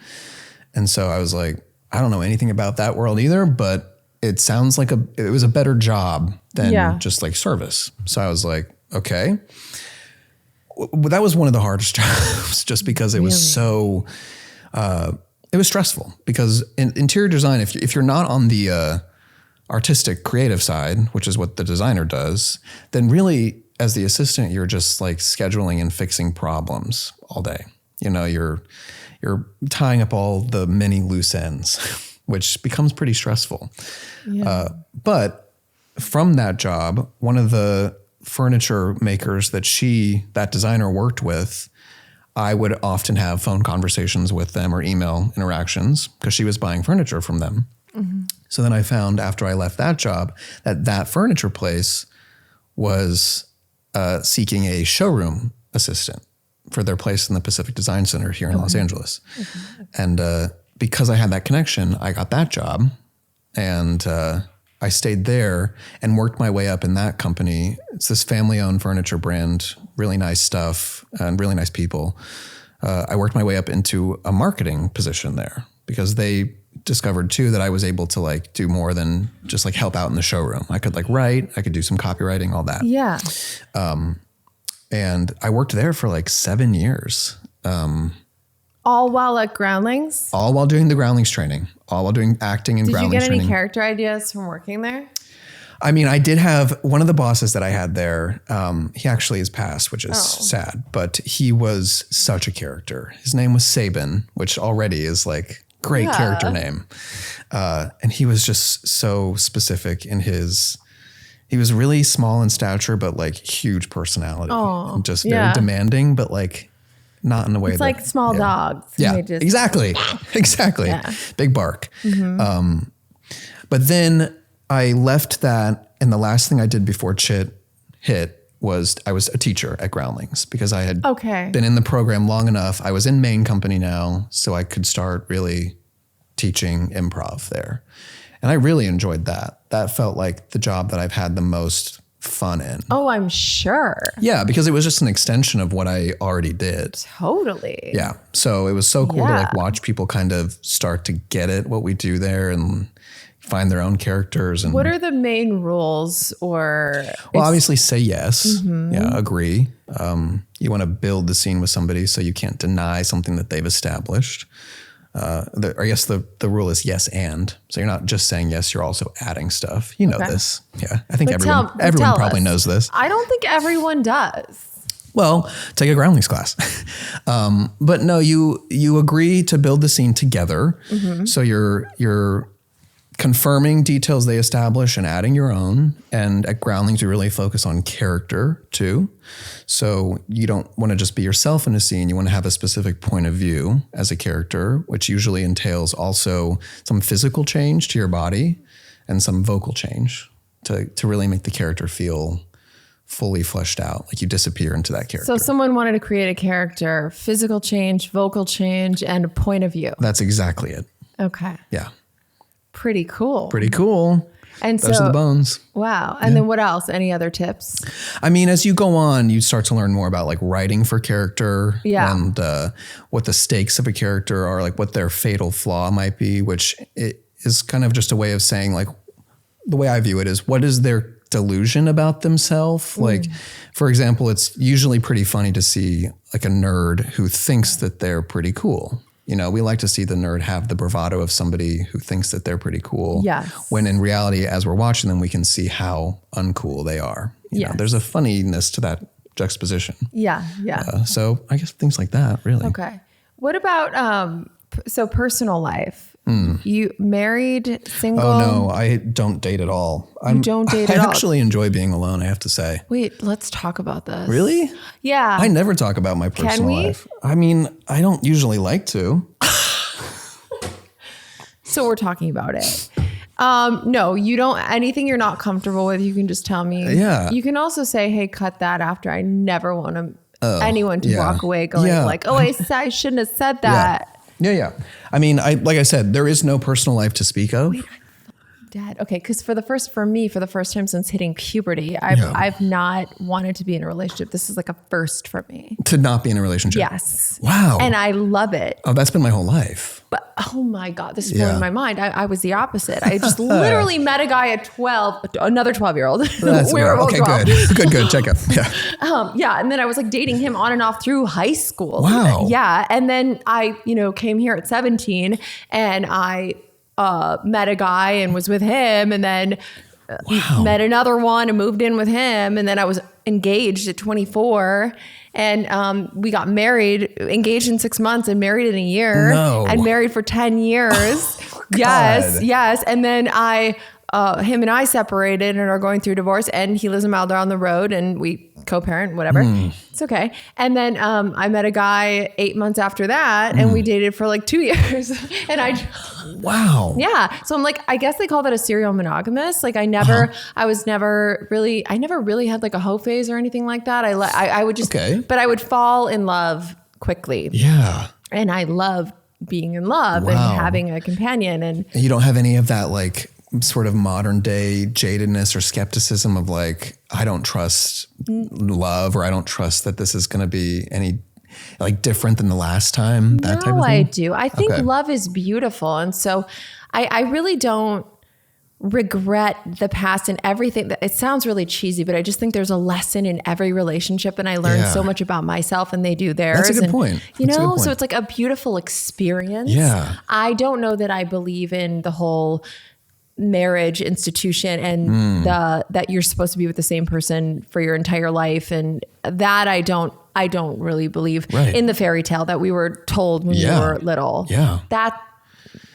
And so I was like, I don't know anything about that world either, but it sounds like it was a better job than just like service. So I was like, okay. That was one of the hardest jobs just because it was so, it was stressful because in interior design, if you're not on the artistic creative side, which is what the designer does, then really as the assistant, you're just like scheduling and fixing problems all day. You know, you're tying up all the many loose ends, which becomes pretty stressful. Yeah. But from that job, one of the furniture makers that designer worked with, I would often have phone conversations with them or email interactions because she was buying furniture from them. Mm-hmm. So then I found after I left that job that furniture place was seeking a showroom assistant for their place in the Pacific Design Center here in Los Angeles. Okay. And because I had that connection, I got that job and I stayed there and worked my way up in that company. It's this family-owned furniture brand, really nice stuff and really nice people. I worked my way up into a marketing position there because they discovered too that I was able to like do more than just like help out in the showroom. I could like write, I could do some copywriting, all that. Yeah. And I worked there for like 7 years. All while at Groundlings? All while doing the Groundlings training, all while doing acting and Groundlings training. Did you get any character ideas from working there? I mean, I did have one of the bosses that I had there. He actually has passed, which is sad, but he was such a character. His name was Sabin, which already is like great character name. And he was just so specific in he was really small in stature, but like huge personality. And just very demanding, but like not in a way it's like small dogs. Yeah, exactly. Exactly. Yeah. Big bark. Mm-hmm. But then I left that. And the last thing I did before Chit hit was I was a teacher at Groundlings because I had been in the program long enough. I was in main company now, so I could start really teaching improv there. And I really enjoyed that. That felt like the job that I've had the most fun in. Oh, I'm sure. Yeah, because it was just an extension of what I already did. Totally. Yeah. So it was so cool to like watch people kind of start to get it, what we do there and find their own characters. And what are the main rules or? Well, obviously say yes. Mm-hmm. Yeah, agree. You want to build the scene with somebody so you can't deny something that they've established. I guess the rule is yes and. So you're not just saying yes, you're also adding stuff. You know this. Yeah. I think everyone probably knows this. I don't think everyone does. Well, take a Groundlings class. But no, you agree to build the scene together. Mm-hmm. So you're confirming details they establish and adding your own. And at Groundlings, you really focus on character too. So you don't want to just be yourself in a scene. You want to have a specific point of view as a character, which usually entails also some physical change to your body and some vocal change to really make the character feel fully fleshed out, like you disappear into that character. So someone wanted to create a character, physical change, vocal change, and a point of view. That's exactly it. Okay. Yeah. Pretty cool. Pretty cool. And Those so, are the bones. wow. And then what else? Any other tips? I mean, as you go on, you start to learn more about like writing for character and what the stakes of a character are, like what their fatal flaw might be, which it is kind of just a way of saying, like, the way I view it is, what is their delusion about themselves? Like, for example, it's usually pretty funny to see like a nerd who thinks that they're pretty cool. You know, we like to see the nerd have the bravado of somebody who thinks that they're pretty cool. Yes. When in reality, as we're watching them, we can see how uncool they are. You know, there's a funniness to that juxtaposition. Yeah. Yeah. So I guess things like that, really. Okay. What about, so personal life? You married, single? Oh, no, I don't date at all. You don't date at all? I actually enjoy being alone, I have to say. Wait, let's talk about this. Really? Yeah. I never talk about my personal life. I mean, I don't usually like to. So we're talking about it. No, you don't, anything you're not comfortable with, you can just tell me. Yeah. You can also say, hey, cut that after. I never want anyone to walk away going like, oh, I shouldn't have said that. Yeah. I mean, like I said, there is no personal life to speak of. Wait, Dad. Okay, because for the first time since hitting puberty, I've not wanted to be in a relationship. This is like a first for me. To not be in a relationship? Yes. Wow. And I love it. Oh, that's been my whole life. But oh my God, this is blowing my mind. I was the opposite. I just literally met a guy at 12, another 12-year-old. We were both 12. Good. Check up. Yeah. And then I was like dating him on and off through high school. Wow. Yeah. And then I, came here at 17 and I met a guy and was with him, and then met another one and moved in with him. And then I was engaged at 24, and we got married, engaged in 6 months and married in a year. No. And married for 10 years. Oh, Yes. And then him and I separated and are going through divorce, and he lives a mile down the road and we co-parent, whatever. It's okay. And then I met a guy 8 months after that, and we dated for like 2 years. And wow. Yeah. So I'm like, I guess they call that a serial monogamous. Like I never really had like a hoe phase or anything like that. I would just, but I would fall in love quickly. Yeah. And I love being in love and having a companion. And you don't have any of that like sort of modern day jadedness or skepticism of like, I don't trust love, or I don't trust that this is going to be any like different than the last time. That type of thing? I do. I think love is beautiful. And so I really don't regret the past and everything. It sounds really cheesy, but I just think there's a lesson in every relationship, and I learned so much about myself and they do theirs. That's a good point. So it's like a beautiful experience. Yeah. I don't know that I believe in the whole marriage institution and that you're supposed to be with the same person for your entire life, and that I don't really believe in the fairy tale that we were told when we were little. Yeah. That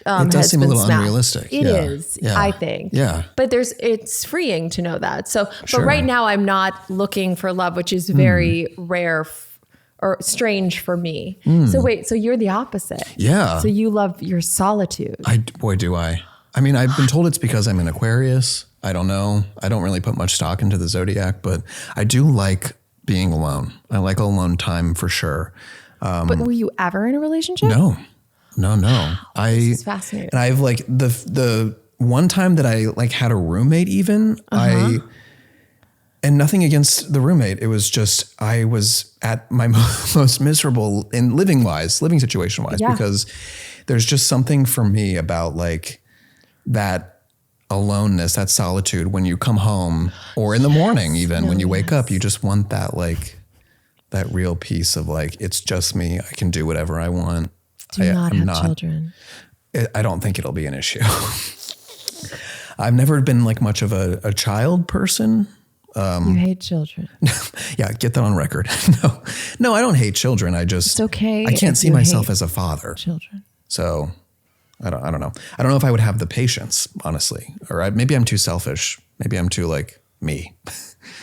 it does seem a little unrealistic. It is, I think. Yeah. But it's freeing to know that. So, but right now I'm not looking for love, which is very rare or strange for me. So wait, so you're the opposite. Yeah. So you love your solitude. Boy, do I. I mean, I've been told it's because I'm an Aquarius. I don't know. I don't really put much stock into the zodiac, but I do like being alone. I like alone time for sure. But were you ever in a relationship? No. This is fascinating. And I've like the one time that I like had a roommate even, and nothing against the roommate. It was just, I was at my most miserable in living situation wise, because there's just something for me about like that aloneness, that solitude when you come home or in the morning, even when you wake up, you just want that, like that real peace of like, it's just me. I can do whatever I want. Do you not have children? I don't think it'll be an issue. I've never been like much of a child person. You hate children. Yeah, get that on record. No, I don't hate children. It's okay. I can't see myself as a father. Children. So I don't know. I don't know if I would have the patience, honestly. Or maybe I'm too selfish. Maybe I'm too like me.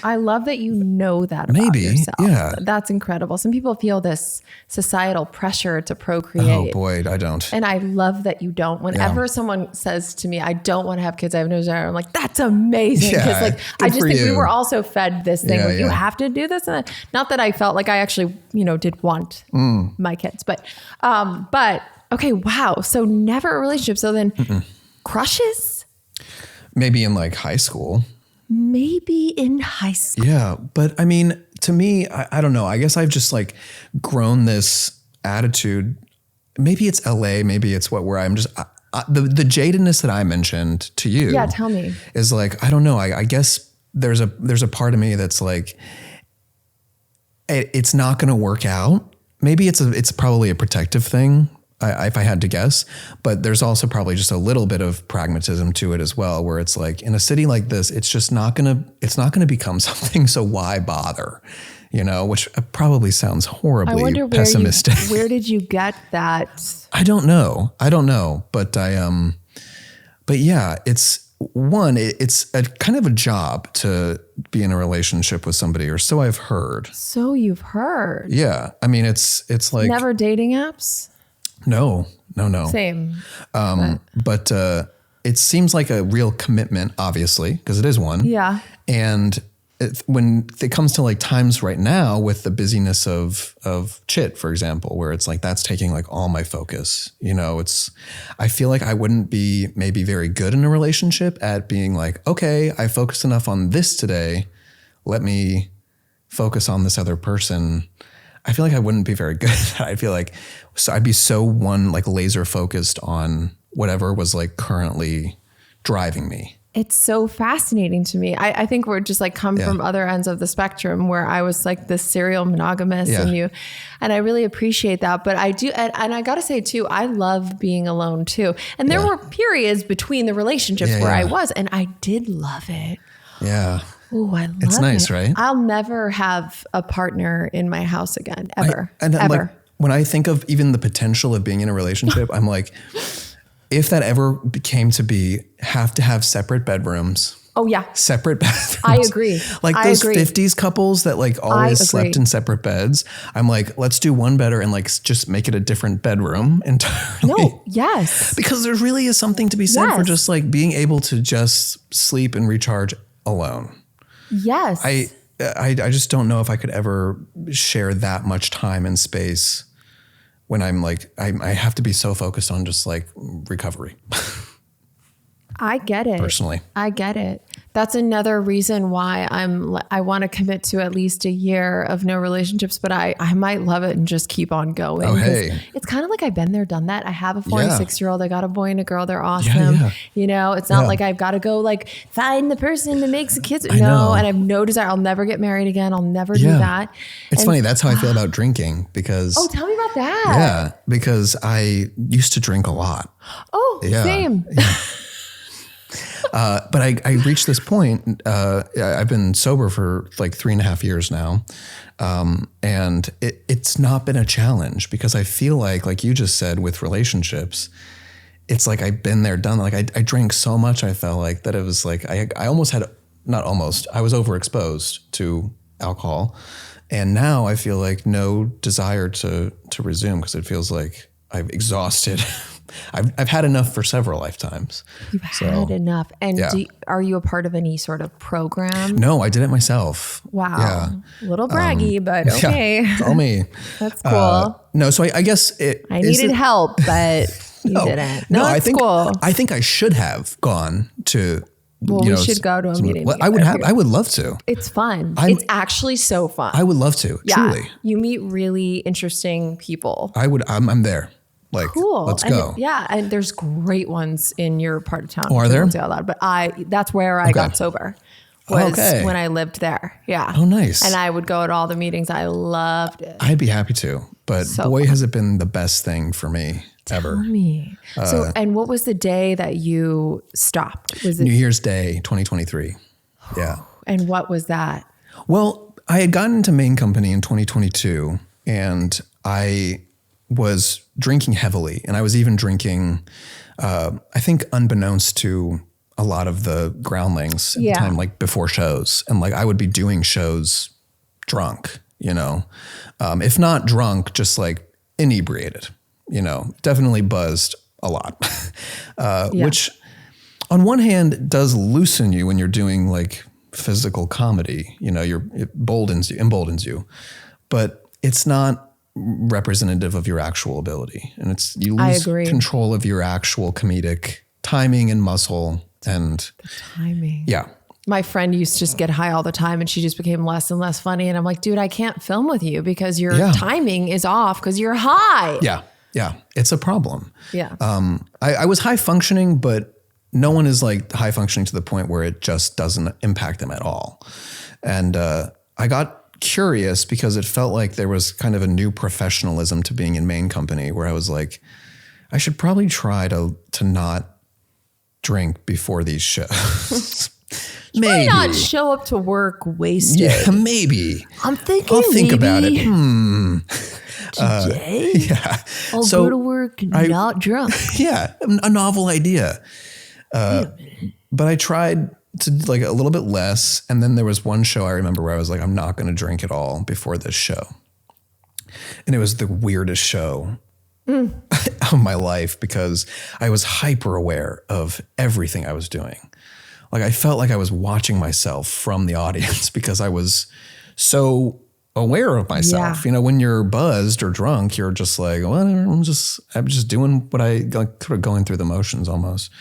I love that you know that about Maybe, yourself. yeah. That's incredible. Some people feel this societal pressure to Oh procreate. boy, I don't. And I love that you don't. Whenever someone says to me, I don't want to have kids, I have no desire, I'm like, that's amazing. Because Yeah, like, I good just for think we you. were also fed this thing Yeah, where you yeah. have to do this. And not that I felt like I actually, did want my kids, but okay, wow. So never a relationship. So then crushes? Maybe in like high school. Maybe in high school. Yeah. But I mean, to me, I don't know. I guess I've just like grown this attitude. Maybe it's LA. Maybe it's where I'm just, the jadedness that I mentioned to you. Yeah, tell me. Is like, I don't know. I guess there's a part of me that's like, it's not going to work out. Maybe it's probably a protective thing. If I had to guess, but there's also probably just a little bit of pragmatism to it as well, where it's like in a city like this, it's just not gonna become something. So why bother? Which probably sounds horribly I wonder pessimistic. where did you get that? I don't know, but but yeah, it's a kind of a job to be in a relationship with somebody, or so I've heard. So you've heard. Yeah. I mean, it's like Never dating apps? No. Same. But it seems like a real commitment, obviously, because it is one. Yeah. And when it comes to like times right now with the busyness of Chit, for example, where it's like that's taking like all my focus, I feel like I wouldn't be maybe very good in a relationship at being like, okay, I focused enough on this today. Let me focus on this other person. I feel like I wouldn't be very good at that. I feel like I'd be so like laser focused on whatever was like currently driving me. It's so fascinating to me. I think we're just like come from other ends of the spectrum where I was like this serial monogamous and I really appreciate that. But I do, and I got to say too, I love being alone too. And there were periods between the relationships where I was, and I did love it. Yeah. Oh, I love it. It's nice, right? I'll never have a partner in my house again, ever. Ever. Like, when I think of even the potential of being in a relationship, I'm like, if that ever came to be, have to have separate bedrooms. Oh yeah. Separate bathrooms. I agree. Like those 50s couples that like always slept in separate beds. I'm like, let's do one better and like just make it a different bedroom entirely. No, yes. Because there really is something to be said for just like being able to just sleep and recharge alone. Yes. I just don't know if I could ever share that much time and space when I'm like, I have to be so focused on just like recovery. I get it. Personally. I get it. That's another reason why I want to commit to at least a year of no relationships, but I might love it and just keep on going. Oh, hey. It's kind of like I've been there, done that. I have a 4 and 6-year-old. I got a boy and a girl. They're awesome. Yeah. It's not like I've got to go like find the person that makes the kids. I know. And I have no desire. I'll never get married again. I'll never do that. It's funny. That's how I feel about drinking because. Oh, tell me about that. Yeah. Because I used to drink a lot. Oh, same. Yeah. But I reached this point, I've been sober for like 3.5 years now. And it's not been a challenge because I feel like you just said with relationships, it's like I've been there, done. Like I drank so much. I felt like that it was like, I almost had, not almost, I was overexposed to alcohol. And now I feel like no desire to resume because it feels like I've exhausted. I've had enough for several lifetimes. You've had enough. And are you a part of any sort of program? No, I did it myself. Wow. Yeah. A little braggy, but okay. Yeah, it's all me. That's cool. No, so I guess I needed help, but you didn't. No, I think cool. I think I should have gone to. Well, we should go to a meeting. I would love to. It's fun. It's actually so fun. I would love to. Yeah. Truly. You meet really interesting people. I'm there. Like, cool. Let's go. And there's great ones in your part of town. Oh, are there? Say out loud, but that's where I got sober. Was when I lived there. Yeah. Oh, nice. And I would go to all the meetings. I loved it. I'd be happy to, but boy, has it been the best thing for me ever. Tell me. And what was the day that you stopped? Was it New Year's Day, 2023? Yeah. And what was that? Well, I had gotten into Main Company in 2022 and I was drinking heavily, and I was even drinking, I think unbeknownst to a lot of the Groundlings at the Yeah. time, like before shows. And like I would be doing shows drunk, you know, if not drunk, just like inebriated, you know, definitely buzzed a lot, which on one hand does loosen you when you're doing like physical comedy, you know, it emboldens you, but it's not representative of your actual ability. And you lose control of your actual comedic timing and muscle and the timing. Yeah. My friend used to just get high all the time and she just became less and less funny. And I'm like, dude, I can't film with you because your timing is off because you're high. Yeah. Yeah. It's a problem. Yeah. I was high functioning, but no one is like high functioning to the point where it just doesn't impact them at all. And I got curious because it felt like there was kind of a new professionalism to being in main company where I was like, I should probably try to not drink before these shows. Maybe not show up to work wasted. Yeah, maybe. I'm thinking. I'll think about it. Today, I'll So go to work not drunk. Yeah, a novel idea. But I tried to like a little bit less, and then there was one show I remember where I was like, I'm not going to drink at all before this show, and it was the weirdest show of my life because I was hyper aware of everything I was doing. Like I felt like I was watching myself from the audience because I was so aware of myself. Yeah. You know, when you're buzzed or drunk, you're just like, well, I'm just doing what I like, sort of going through the motions almost.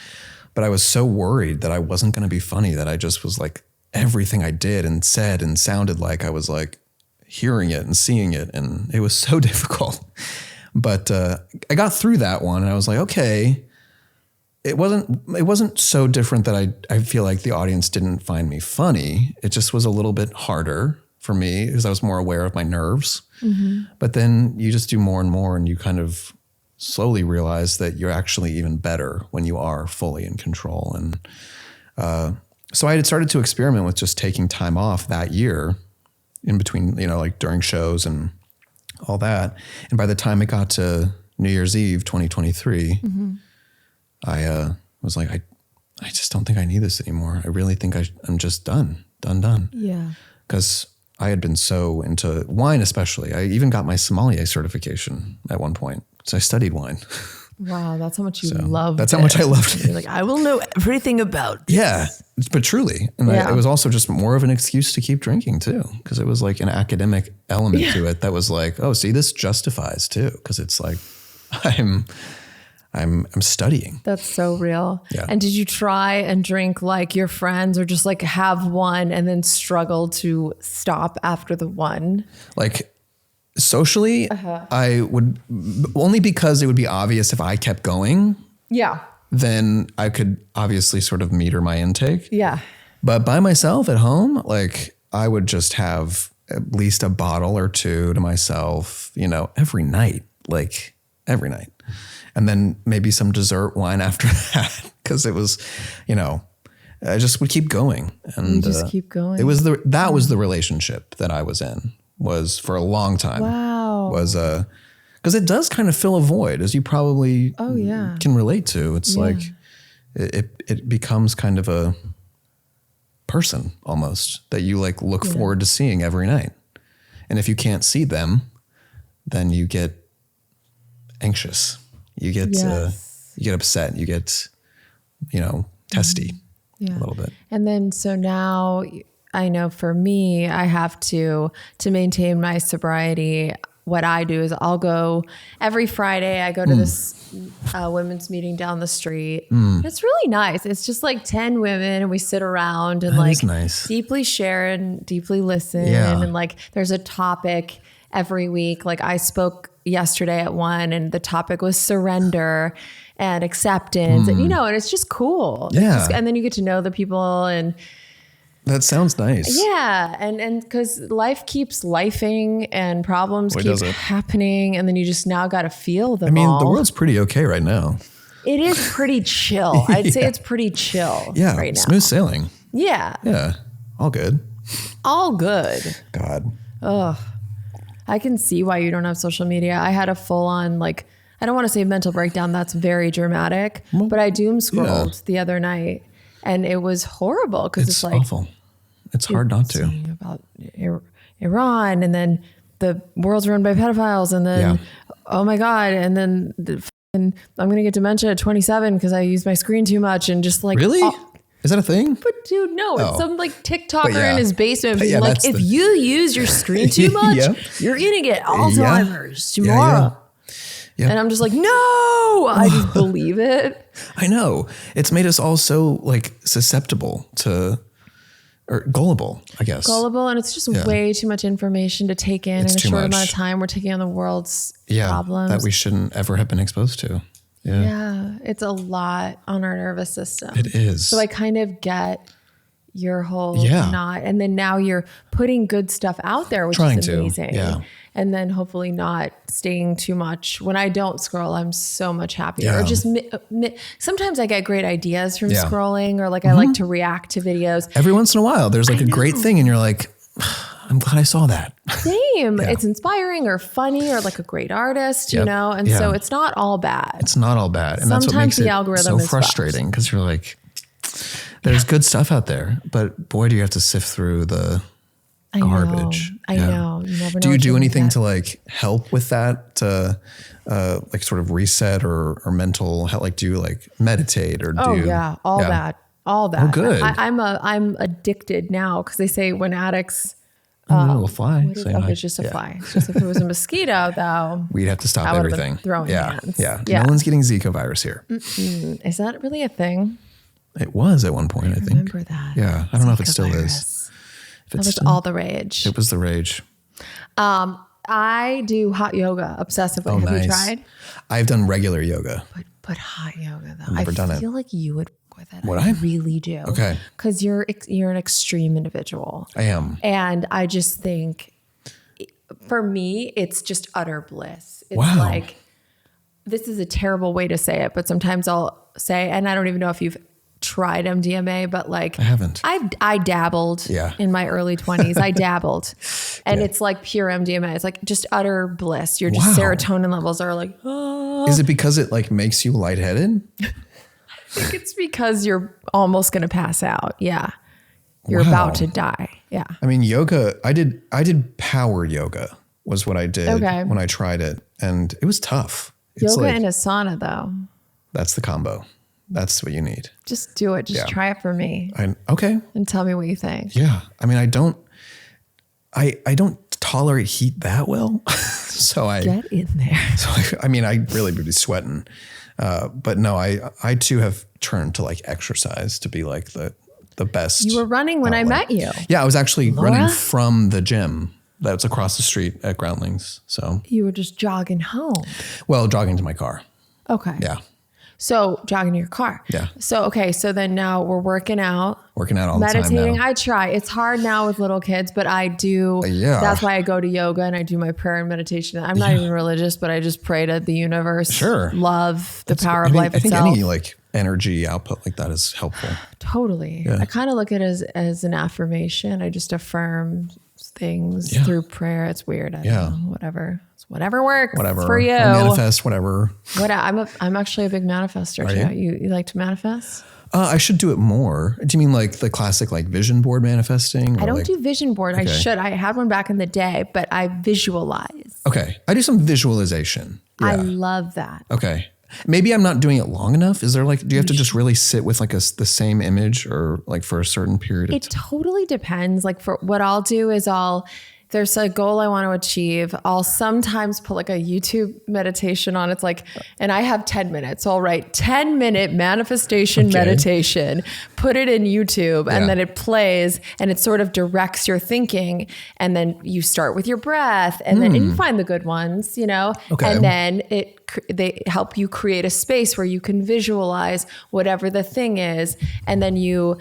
But I was so worried that I wasn't going to be funny that I just was like everything I did and said and sounded like I was like hearing it and seeing it. And it was so difficult. But I got through that one and I was like, okay. It wasn't so different that I feel like the audience didn't find me funny. It just was a little bit harder for me because I was more aware of my nerves. Mm-hmm. But then you just do more and more and you kind of slowly realize that you're actually even better when you are fully in control. And so I had started to experiment with just taking time off that year in between, you know, like during shows and all that. And by the time it got to New Year's Eve, 2023, I was like, I just don't think I need this anymore. I really think I'm just done. Yeah. Because I had been so into wine, especially. I even got my sommelier certification at one point. So I studied wine. Wow, that's how much you loved That's how much I loved it. You're like, I will know everything about this. Yeah, but truly. And it was also just more of an excuse to keep drinking too. Because it was like an academic element to it that was like, oh, see, this justifies too. Because it's like, I'm studying. That's so real. Yeah. And did you try and drink like your friends or just like have one and then struggle to stop after the one? Like socially, I would only because it would be obvious if I kept going. Yeah. Then I could obviously sort of meter my intake. Yeah. But by myself at home, like I would just have at least a bottle or two to myself, you know, every night. And then maybe some dessert wine after that. Cause it was, you know, I just would keep going. And you just keep going. That was the relationship that I was in, was for a long time. Wow. Was cause it does kind of fill a void, as you probably can relate to. It's like, it becomes kind of a person almost that you like look forward to seeing every night. And if you can't see them, then you get anxious. You get upset. You get, you know, testy a little bit. And then so now I know for me, I have to maintain my sobriety. What I do is I'll go every Friday. I go to this women's meeting down the street. It's really nice. It's just like 10 women and we sit around and like deeply share and deeply listen. Yeah. And like there's a topic every week. Like I spoke yesterday at one and the topic was surrender and acceptance and, you know, and it's just cool. Yeah. And then you get to know the people and that sounds nice. yeah. And cause life keeps lifing and problems keep happening. And then you just now got to feel them all. The world's pretty okay right now. It is pretty chill. I'd say it's pretty chill right now. Smooth sailing. Yeah. Yeah. All good. All good. God. Ugh. I can see why you don't have social media. I had a full on, like, I don't want to say mental breakdown. That's very dramatic, but I doom scrolled the other night And it was horrible because it's like awful. It's hard not to. About Iran, and then the world's run by pedophiles, and then oh my God, and then I'm gonna get dementia at 27 because I use my screen too much, and just like really. Is that a thing? But dude, no, it's some like TikToker in his basement being like, if you use your screen too much, you're gonna get Alzheimer's tomorrow. Yeah. And I'm just like, no, I just believe it. I know. It's made us all so like susceptible to, or gullible, I guess. Gullible, and it's just way too much information to take in a short amount of time. We're taking on the world's problems that we shouldn't ever have been exposed to. Yeah, it's a lot on our nervous system. It is. So I kind of get your whole not, and then now you're putting good stuff out there, which is amazing. And then hopefully not staying too much. When I don't scroll, I'm so much happier. Or just sometimes I get great ideas from scrolling, or like I like to react to videos. Every once in a while, there's like a great thing, and you're like, I'm glad I saw that. Same. It's inspiring or funny or like a great artist, you know? And so it's not all bad. It's not all bad. And that's what makes the algorithm so frustrating, because you're like, there's good stuff out there, but boy, do you have to sift through the garbage. I know. You never know. Do you do anything to like help with that, to like sort of reset or mental health? Like, do you like meditate or do that. All that. Oh, good. I'm addicted now, because they say when addicts a fly. It's just a fly. It's just if it was a mosquito, though, we'd have to stop everything. Throwing hands. Yeah. No one's getting Zika virus here. Is that really a thing? It was at one point, I think. Remember that. Yeah. I don't know if it still is. That was all the rage. It was the rage. I do hot yoga obsessively. Have you tried? I've done regular yoga. But hot yoga, though. I've never done it. I feel like you would with it. Would I really do. Okay. Because you're an extreme individual. I am. And I just think, for me, it's just utter bliss. It's wow. like, this is a terrible way to say it, but sometimes I'll say, and I don't even know if you've tried MDMA, but like I haven't. I dabbled in my early 20s. I dabbled. And it's like pure MDMA. It's like just utter bliss. Your just serotonin levels are like, oh. Is it because it like makes you lightheaded? I think it's because you're almost going to pass out. Yeah. You're about to die. Yeah. I mean, yoga, I did power yoga was what I did when I tried it. And it was tough. It's yoga and a sauna though. That's the combo. That's what you need. Just do it. Just try it for me. Okay. And tell me what you think. Yeah. I mean, I don't tolerate heat that well. So get in there. So I mean, I really would be sweating. But no, I too have turned to like exercise to be like the best. You were running when I met you. Yeah. I was actually running from the gym that's across the street at Groundlings. So you were just jogging home. Well, jogging to my car. Okay. Yeah. So jogging to your car. Yeah. So, so then now we're working out. Working out all meditating, the time Meditating, I try. It's hard now with little kids, but I do. That's why I go to yoga and I do my prayer and meditation. I'm not even religious, but I just pray to the universe. Sure. Love, the power of life itself. I think any like energy output like that is helpful. Totally. Yeah. I kind of look at it as an affirmation. I just affirm things through prayer. It's weird. I don't know, whatever. Whatever works for you. Manifest, whatever. I'm actually a big manifester too. You like to manifest? I should do it more. Do you mean like the classic like vision board manifesting? I don't do vision board. Okay. I should. I had one back in the day, but I visualize. Okay. I do some visualization. Yeah. I love that. Okay. Maybe I'm not doing it long enough. Is there like, do you have to just really sit with like the same image or like for a certain period of time? It totally depends. Like for what I'll do is there's a goal I want to achieve. I'll sometimes put like a YouTube meditation on. It's like, and I have 10 minutes. So I'll write 10-minute manifestation meditation, put it in YouTube, and then it plays and it sort of directs your thinking. And then you start with your breath and then and you find the good ones, you know, and then they help you create a space where you can visualize whatever the thing is. And then you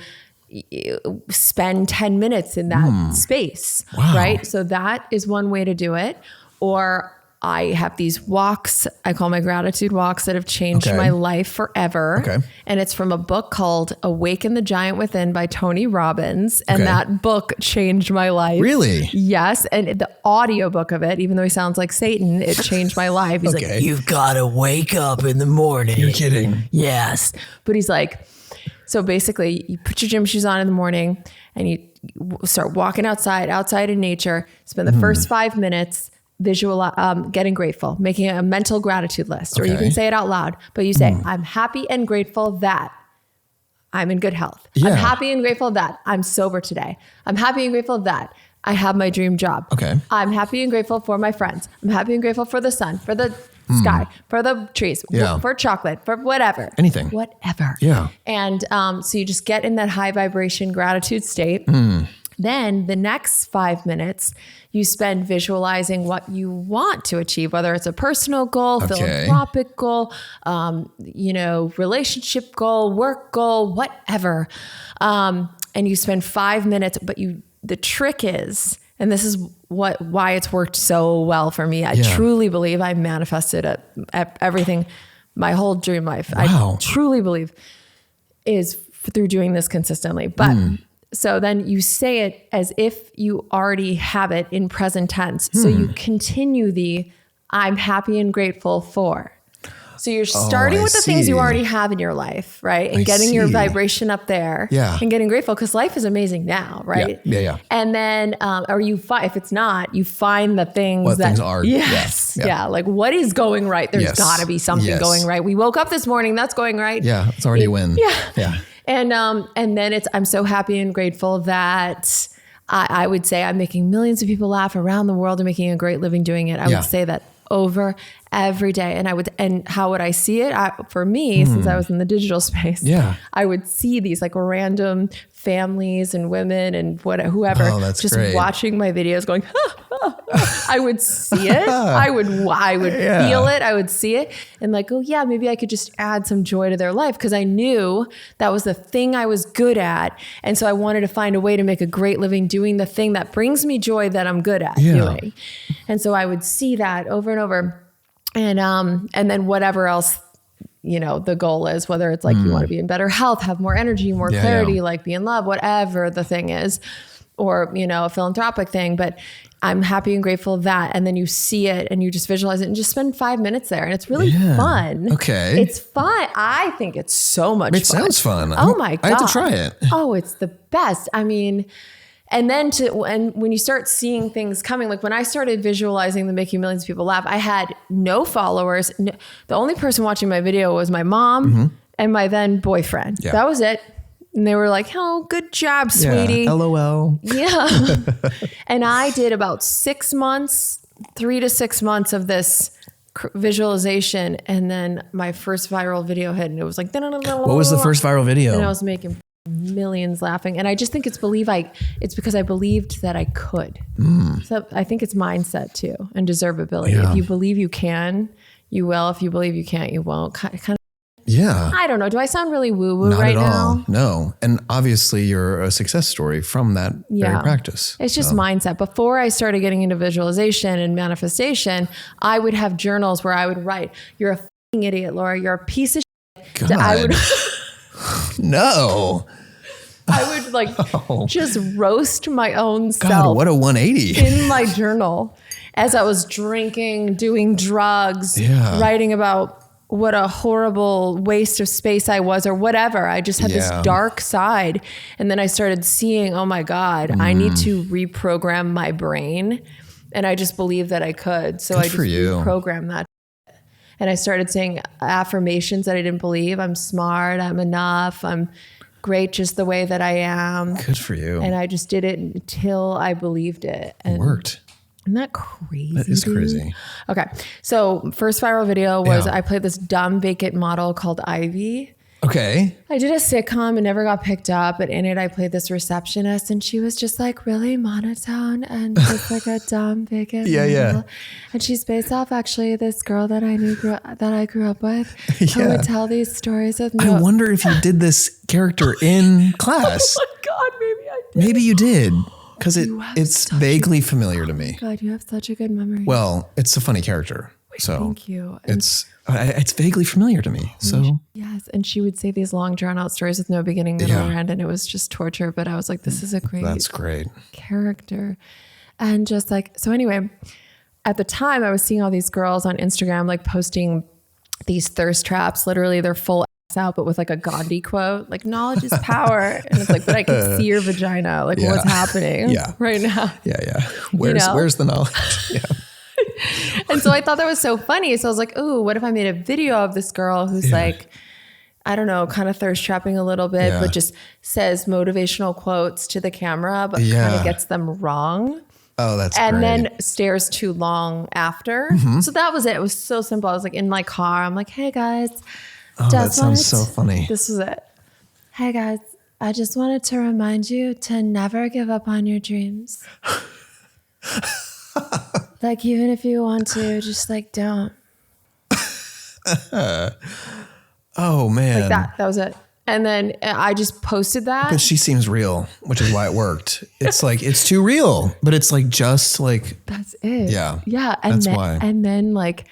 spend 10 minutes in that space, right? So that is one way to do it. Or I have these walks, I call my gratitude walks, that have changed my life forever. Okay. And it's from a book called Awaken the Giant Within by Tony Robbins. And that book changed my life. Really? Yes. And the audiobook of it, even though he sounds like Satan, it changed my life. He's like, you've got to wake up in the morning. You're kidding. Yes. But he's like, So basically you put your gym shoes on in the morning and you start walking outside in nature, spend the first 5 minutes getting grateful, making a mental gratitude list, or you can say it out loud, but you say, I'm happy and grateful that I'm in good health. I'm happy and grateful that I'm sober today. I'm happy and grateful that I have my dream job. Okay. I'm happy and grateful for my friends. I'm happy and grateful for the sun, for the sky, for the trees, for chocolate, for whatever. Anything. Whatever. Yeah. And so you just get in that high vibration gratitude state. Then the next 5 minutes, you spend visualizing what you want to achieve, whether it's a personal goal, philanthropic goal, relationship goal, work goal, whatever. And you spend 5 minutes, but the trick is, and this is why it's worked so well for me. I truly believe I manifested everything, my whole dream life. Wow. I truly believe is through doing this consistently. But so then you say it as if you already have it in present tense. So you continue I'm happy and grateful for. So you're starting with the things you already have in your life, right? And getting your vibration up there and getting grateful because life is amazing now, right? Yeah. And then, if it's not, you find the things things are. Yes. Yeah. Like what is going right? There's gotta be something going right. We woke up this morning, that's going right. Yeah. It's already a win. Yeah. And then I'm so happy and grateful that I would say I'm making millions of people laugh around the world and making a great living doing it. I would say that over every day. And how would I see it? For me, since I was in the digital space, I would see these like random families and women and whoever just watching my videos going, I would see it. I would feel it. I would see it and like, oh yeah, maybe I could just add some joy to their life. Cause I knew that was the thing I was good at. And so I wanted to find a way to make a great living doing the thing that brings me joy that I'm good at doing. And so I would see that over and over. And then whatever else, the goal is, whether it's like you want to be in better health, have more energy, more clarity, like be in love, whatever the thing is, or, a philanthropic thing, but I'm happy and grateful that, and then you see it and you just visualize it and just spend 5 minutes there. And it's really fun. Okay. It's fun. I think it's so much fun. It sounds fun. Oh my God. I have to try it. Oh, it's the best. I mean, and then when you start seeing things coming, like when I started visualizing the making millions of people laugh, I had no followers. The only person watching my video was my mom and my then boyfriend. Yeah. That was it. And they were like, oh, good job, sweetie. Yeah, LOL. Yeah. And I did about 6 months, 3 to 6 months of this visualization. And then my first viral video hit and it was like, what was the first viral video? And I was making millions laughing. And I just think it's because I believed that I could. So I think it's mindset too and deservability. Yeah. If you believe you can, you will. If you believe you can't, you won't. Kind of. Yeah. I don't know. Do I sound really woo-woo right now? Not at all. No. And obviously you're a success story from that very practice. It's just mindset. Before I started getting into visualization and manifestation, I would have journals where I would write, you're a fucking idiot, Laura. You're a piece of shit. God. No. I would just roast my own self. God, what a 180. In my journal as I was drinking, doing drugs, writing about what a horrible waste of space I was or whatever. I just had this dark side. And then I started seeing, oh my God, I need to reprogram my brain. And I just believed that I could. So I just reprogrammed that. And I started saying affirmations that I didn't believe. I'm smart. I'm enough. I'm great just the way that I am. Good for you. And I just did it until I believed it. And it worked. Isn't that crazy? That is crazy. Okay. So first viral video was I played this dumb vacant model called Ivy. Okay. I did a sitcom and never got picked up, but in it I played this receptionist and she was just like really monotone and just like a dumb vacant model. Yeah. And she's based off actually this girl that I knew that I grew up with who would tell these stories of I wonder if you did this character in class. Oh my God, maybe I did. Maybe you did. Because it's vaguely familiar to me. God, you have such a good memory. Well, it's a funny character. So thank you. It's vaguely familiar to me. So yes, and she would say these long drawn out stories with no beginning, middle, or end, and it was just torture. But I was like, this is a great character, and just like so. Anyway, at the time, I was seeing all these girls on Instagram like posting these thirst traps. Literally, they're full out, but with like a Gandhi quote, like knowledge is power. And it's like, but I can see your vagina. Like what's happening right now? Yeah. Where's the knowledge? Yeah. And so I thought that was so funny. So I was like, ooh, what if I made a video of this girl who's like, I don't know, kind of thirst trapping a little bit, but just says motivational quotes to the camera, but kind of gets them wrong. Oh, that's and great. then stares too long after. So that was it. It was so simple. I was like in my car. I'm like, hey guys. That sounds so funny. This was it. Hey guys, I just wanted to remind you to never give up on your dreams. Like even if you want to, just like don't. Oh man. Like that. That was it. And then I just posted that. But she seems real, which is why it worked. It's like, it's too real, but it's like, just like. That's it. Yeah. Yeah. And that's then, why. And then like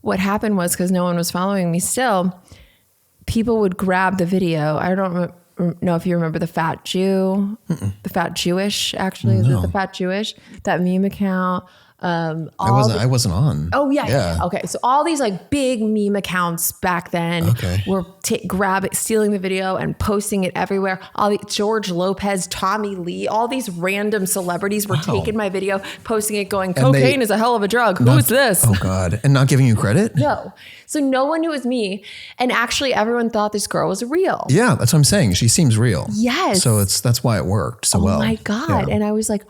what happened was, because no one was following me still, people would grab the video. I don't know if you remember the Fat Jew, the Fat Jewish, actually. Is it the Fat Jewish? That meme account. I wasn't on. Oh yeah. Okay. So all these like big meme accounts back then were stealing the video and posting it everywhere. George Lopez, Tommy Lee, all these random celebrities were taking my video, posting it, going, cocaine is a hell of a drug. Who is this? Oh God. And not giving you credit? No. So no one knew it was me. And actually everyone thought this girl was real. Yeah. That's what I'm saying. She seems real. Yes. So that's why it worked so well. Oh my God. Yeah. And I was like,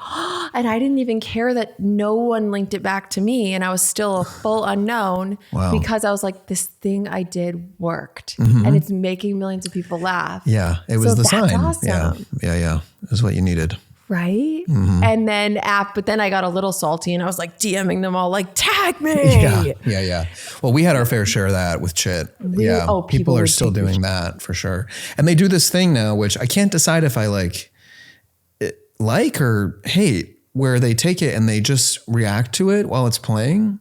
and I didn't even care that no one linked it back to me, and I was still a full unknown because I was like, this thing I did worked, and it's making millions of people laugh. Yeah, it was the sign. Awesome. Yeah. It was what you needed. Right. And then but then I got a little salty, and I was like DMing them all, like, tag me. Yeah. Well, we had our fair share of that with Chit. Really? Yeah. Oh, people are still doing that for sure, and they do this thing now, which I can't decide if I like or hate, where they take it and they just react to it while it's playing,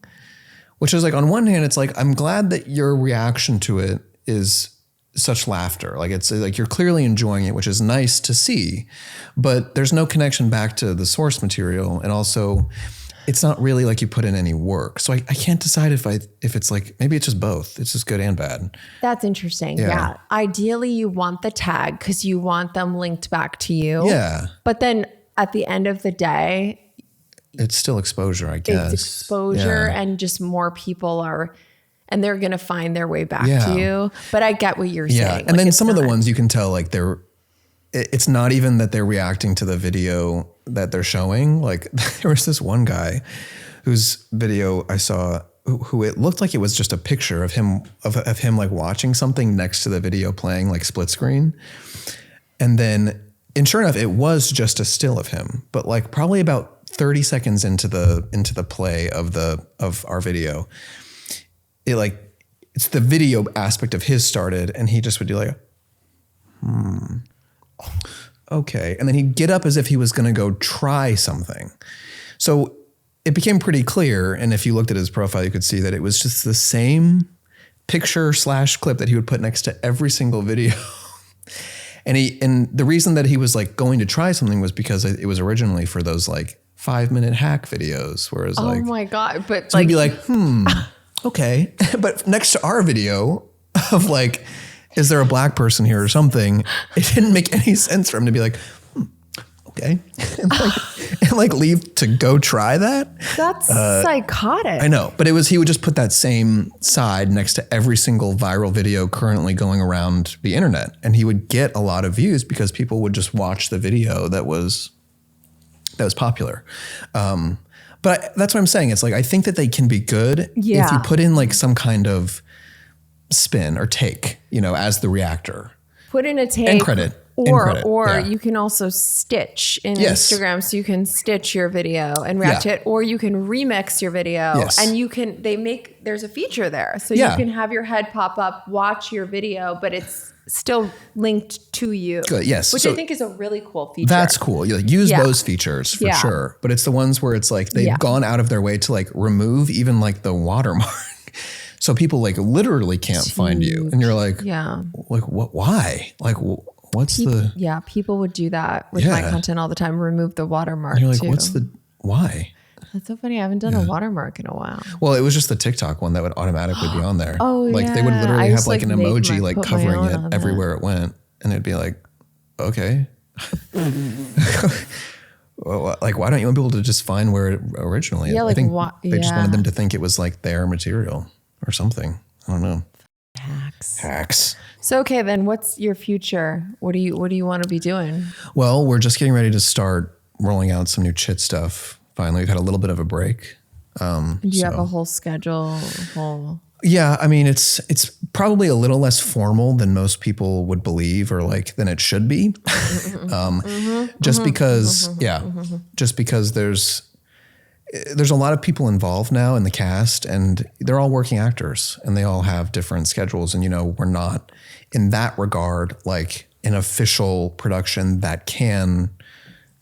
which is like, on one hand, it's like, I'm glad that your reaction to it is such laughter. Like it's like you're clearly enjoying it, which is nice to see, but there's no connection back to the source material. And also it's not really like you put in any work. So I can't decide if it's like, maybe it's just both. It's just good and bad. That's interesting. Yeah. Ideally you want the tag because you want them linked back to you. Yeah. But then at the end of the day, it's still exposure, I guess. It's exposure, and just more people and they're going to find their way back to you. But I get what you're saying. And then some of the ones you can tell, like it's not even that they're reacting to the video that they're showing. Like there was this one guy whose video I saw who it looked like it was just a picture of him like watching something next to the video playing, like split screen. And sure enough, it was just a still of him, but like probably about 30 seconds into the play of our video, it's the video aspect of his started, and he just would do like, okay. And then he'd get up as if he was going to go try something. So it became pretty clear. And if you looked at his profile, you could see that it was just the same picture / clip that he would put next to every single video. And the reason that he was like going to try something was because it was originally for those like 5-minute hack videos. Whereas oh my God. But so like, he'd be like, okay. But next to our video of like, is there a black person here or something? It didn't make any sense for him to be like, okay. and like leave to go try that. That's psychotic. I know, but he would just put that same side next to every single viral video currently going around the internet. And he would get a lot of views because people would just watch the video that was popular. But that's what I'm saying. It's like, I think that they can be good if you put in like some kind of spin or take, as the reactor. Put in a take. And credit. Or you can also stitch in Instagram, so you can stitch your video and react to it, or you can remix your video, and there's a feature there, so you can have your head pop up, watch your video, but it's still linked to you. Good, yes. Which I think is a really cool feature. That's cool. You use those features for sure, but it's the ones where it's like they've gone out of their way to like remove even like the watermark. So people like literally can't find you, and you're like, like what? Why? Like, what's people would do that with my content all the time. Remove the watermark. And you're like, what's the why? That's so funny. I haven't done a watermark in a while. Well, it was just the TikTok one that would automatically be on there. Oh, like they would yeah. literally I have used to, like an make emoji my- like put my covering own it on everywhere it went, and it'd be like, okay. Well, like, why don't you want people to just find where it originally? Yeah, I like, think they just yeah. wanted them to think it was like their material or something. I don't know. Hacks. So, okay, then what's your future? What do you want to be doing? Well, we're just getting ready to start rolling out some new Chit stuff. Finally, we've had a little bit of a break. Do you have a whole schedule? Yeah, I mean, it's probably a little less formal than most people would believe, or like than it should be. Just because there's a lot of people involved now in the cast, and they're all working actors, and they all have different schedules. And we're not in that regard like an official production that can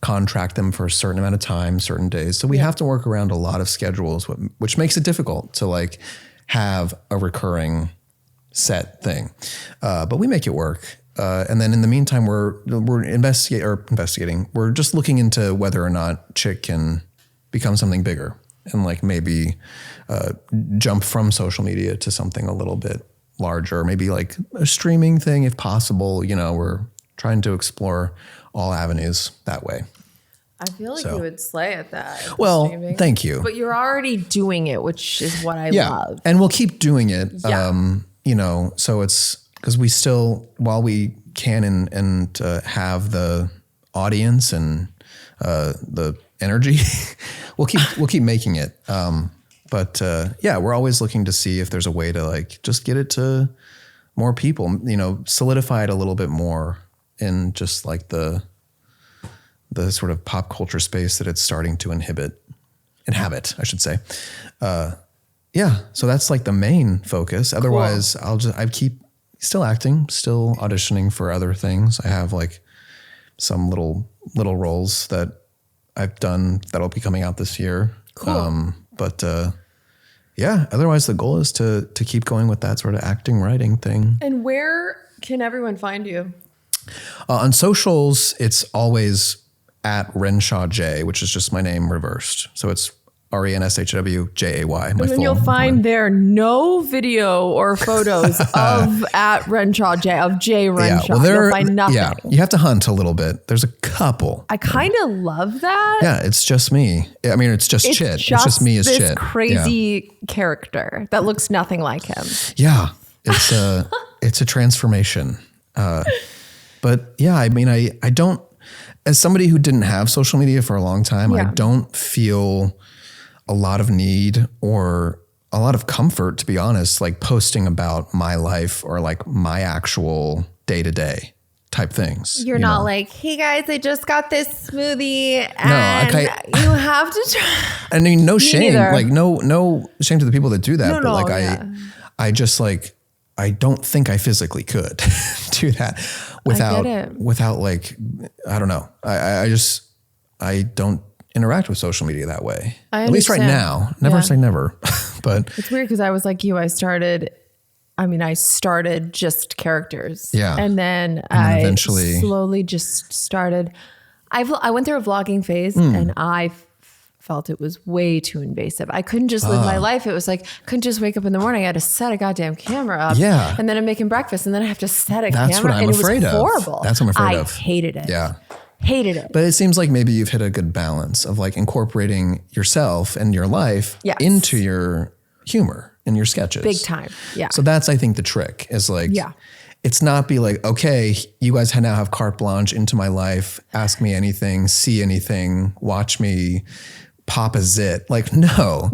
contract them for a certain amount of time, certain days. So we have to work around a lot of schedules, which makes it difficult to like have a recurring set thing. But we make it work. And then in the meantime, we're investigating. We're just looking into whether or not Chit can become something bigger and like maybe jump from social media to something a little bit larger, maybe like a streaming thing if possible. We're trying to explore all avenues that way. I feel like you would slay at that. Well, streaming. thank you. But you're already doing it, which is what I love. And we'll keep doing it. Yeah. So it's because we still, while we can and have the audience and the energy, we'll keep making it. But we're always looking to see if there's a way to like just get it to more people, solidify it a little bit more in just like the sort of pop culture space that it's starting to inhabit, I should say. So that's like the main focus. Otherwise, I keep still acting, still auditioning for other things. I have like some little roles that I've done that'll be coming out this year. Cool. Otherwise the goal is to keep going with that sort of acting, writing thing. And where can everyone find you? On socials, it's always at Renshaw J, which is just my name reversed. So it's RENSHWJAY. And then you'll find there no video or photos of at Renshaw J, of Jay Renshaw. You'll find nothing. Yeah, you have to hunt a little bit. There's a couple. I kind of love that. Yeah, it's just me. I mean, it's just Chit. It's just me as Chit. This crazy character that looks nothing like him. Yeah, it's a transformation. But yeah, I mean, I don't, as somebody who didn't have social media for a long time, I don't feel a lot of need or a lot of comfort, to be honest, like posting about my life or like my actual day-to-day type things. You're not like, hey guys, I just got this smoothie and you have to try. I mean, no shame, neither. like no shame to the people that do that. I just like, I don't think I physically could do that without like, I don't know. I don't interact with social media that way. At least right now. Never say never. But it's weird because I was like you. I started just characters. Yeah. And then I eventually slowly just started. I went through a vlogging phase and I felt it was way too invasive. I couldn't just live my life. It was like, couldn't just wake up in the morning. I had to set a goddamn camera up. Yeah. And then I'm making breakfast and then I have to set a camera. That's what I'm afraid of. Horrible. That's what I'm afraid of. I hated it. Yeah. Hated it. But it seems like maybe you've hit a good balance of like incorporating yourself and your life into your humor in your sketches. Big time. Yeah. So that's, I think, the trick is like, it's not be like, okay, you guys now have carte blanche into my life. Ask me anything, see anything, watch me pop a zit. Like, no,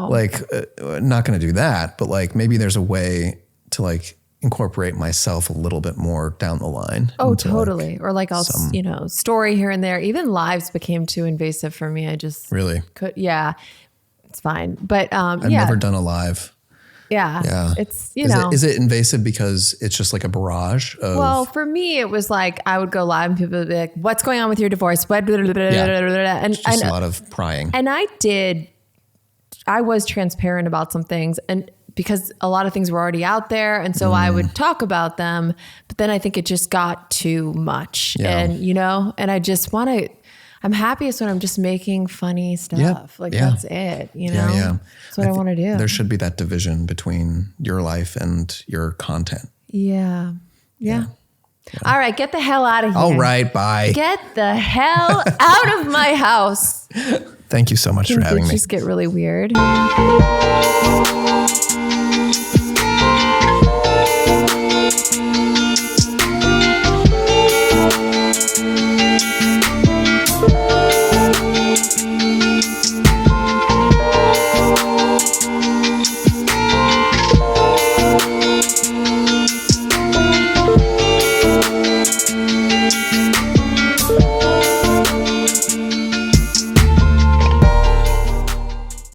like not going to do that. But like, maybe there's a way to like incorporate myself a little bit more down the line. Oh, totally. Like, or like I'll, story here and there. Even lives became too invasive for me. I just really could. Yeah, it's fine. But I've never done a live. Yeah. It's, Is it invasive because it's just like a barrage of... Well, for me, it was like, I would go live and people would be like, what's going on with your divorce? And just a lot of prying. And I was transparent about some things and because a lot of things were already out there. And so I would talk about them, but then I think it just got too much and, and I I'm happiest when I'm just making funny stuff. Yeah. Like Yeah. that's it, you know? Yeah. That's what I want to do. There should be that division between your life and your content. Yeah. All right, get the hell out of here. All right, bye. Get the hell out of my house. Thank you so much for having Did me. just get really weird.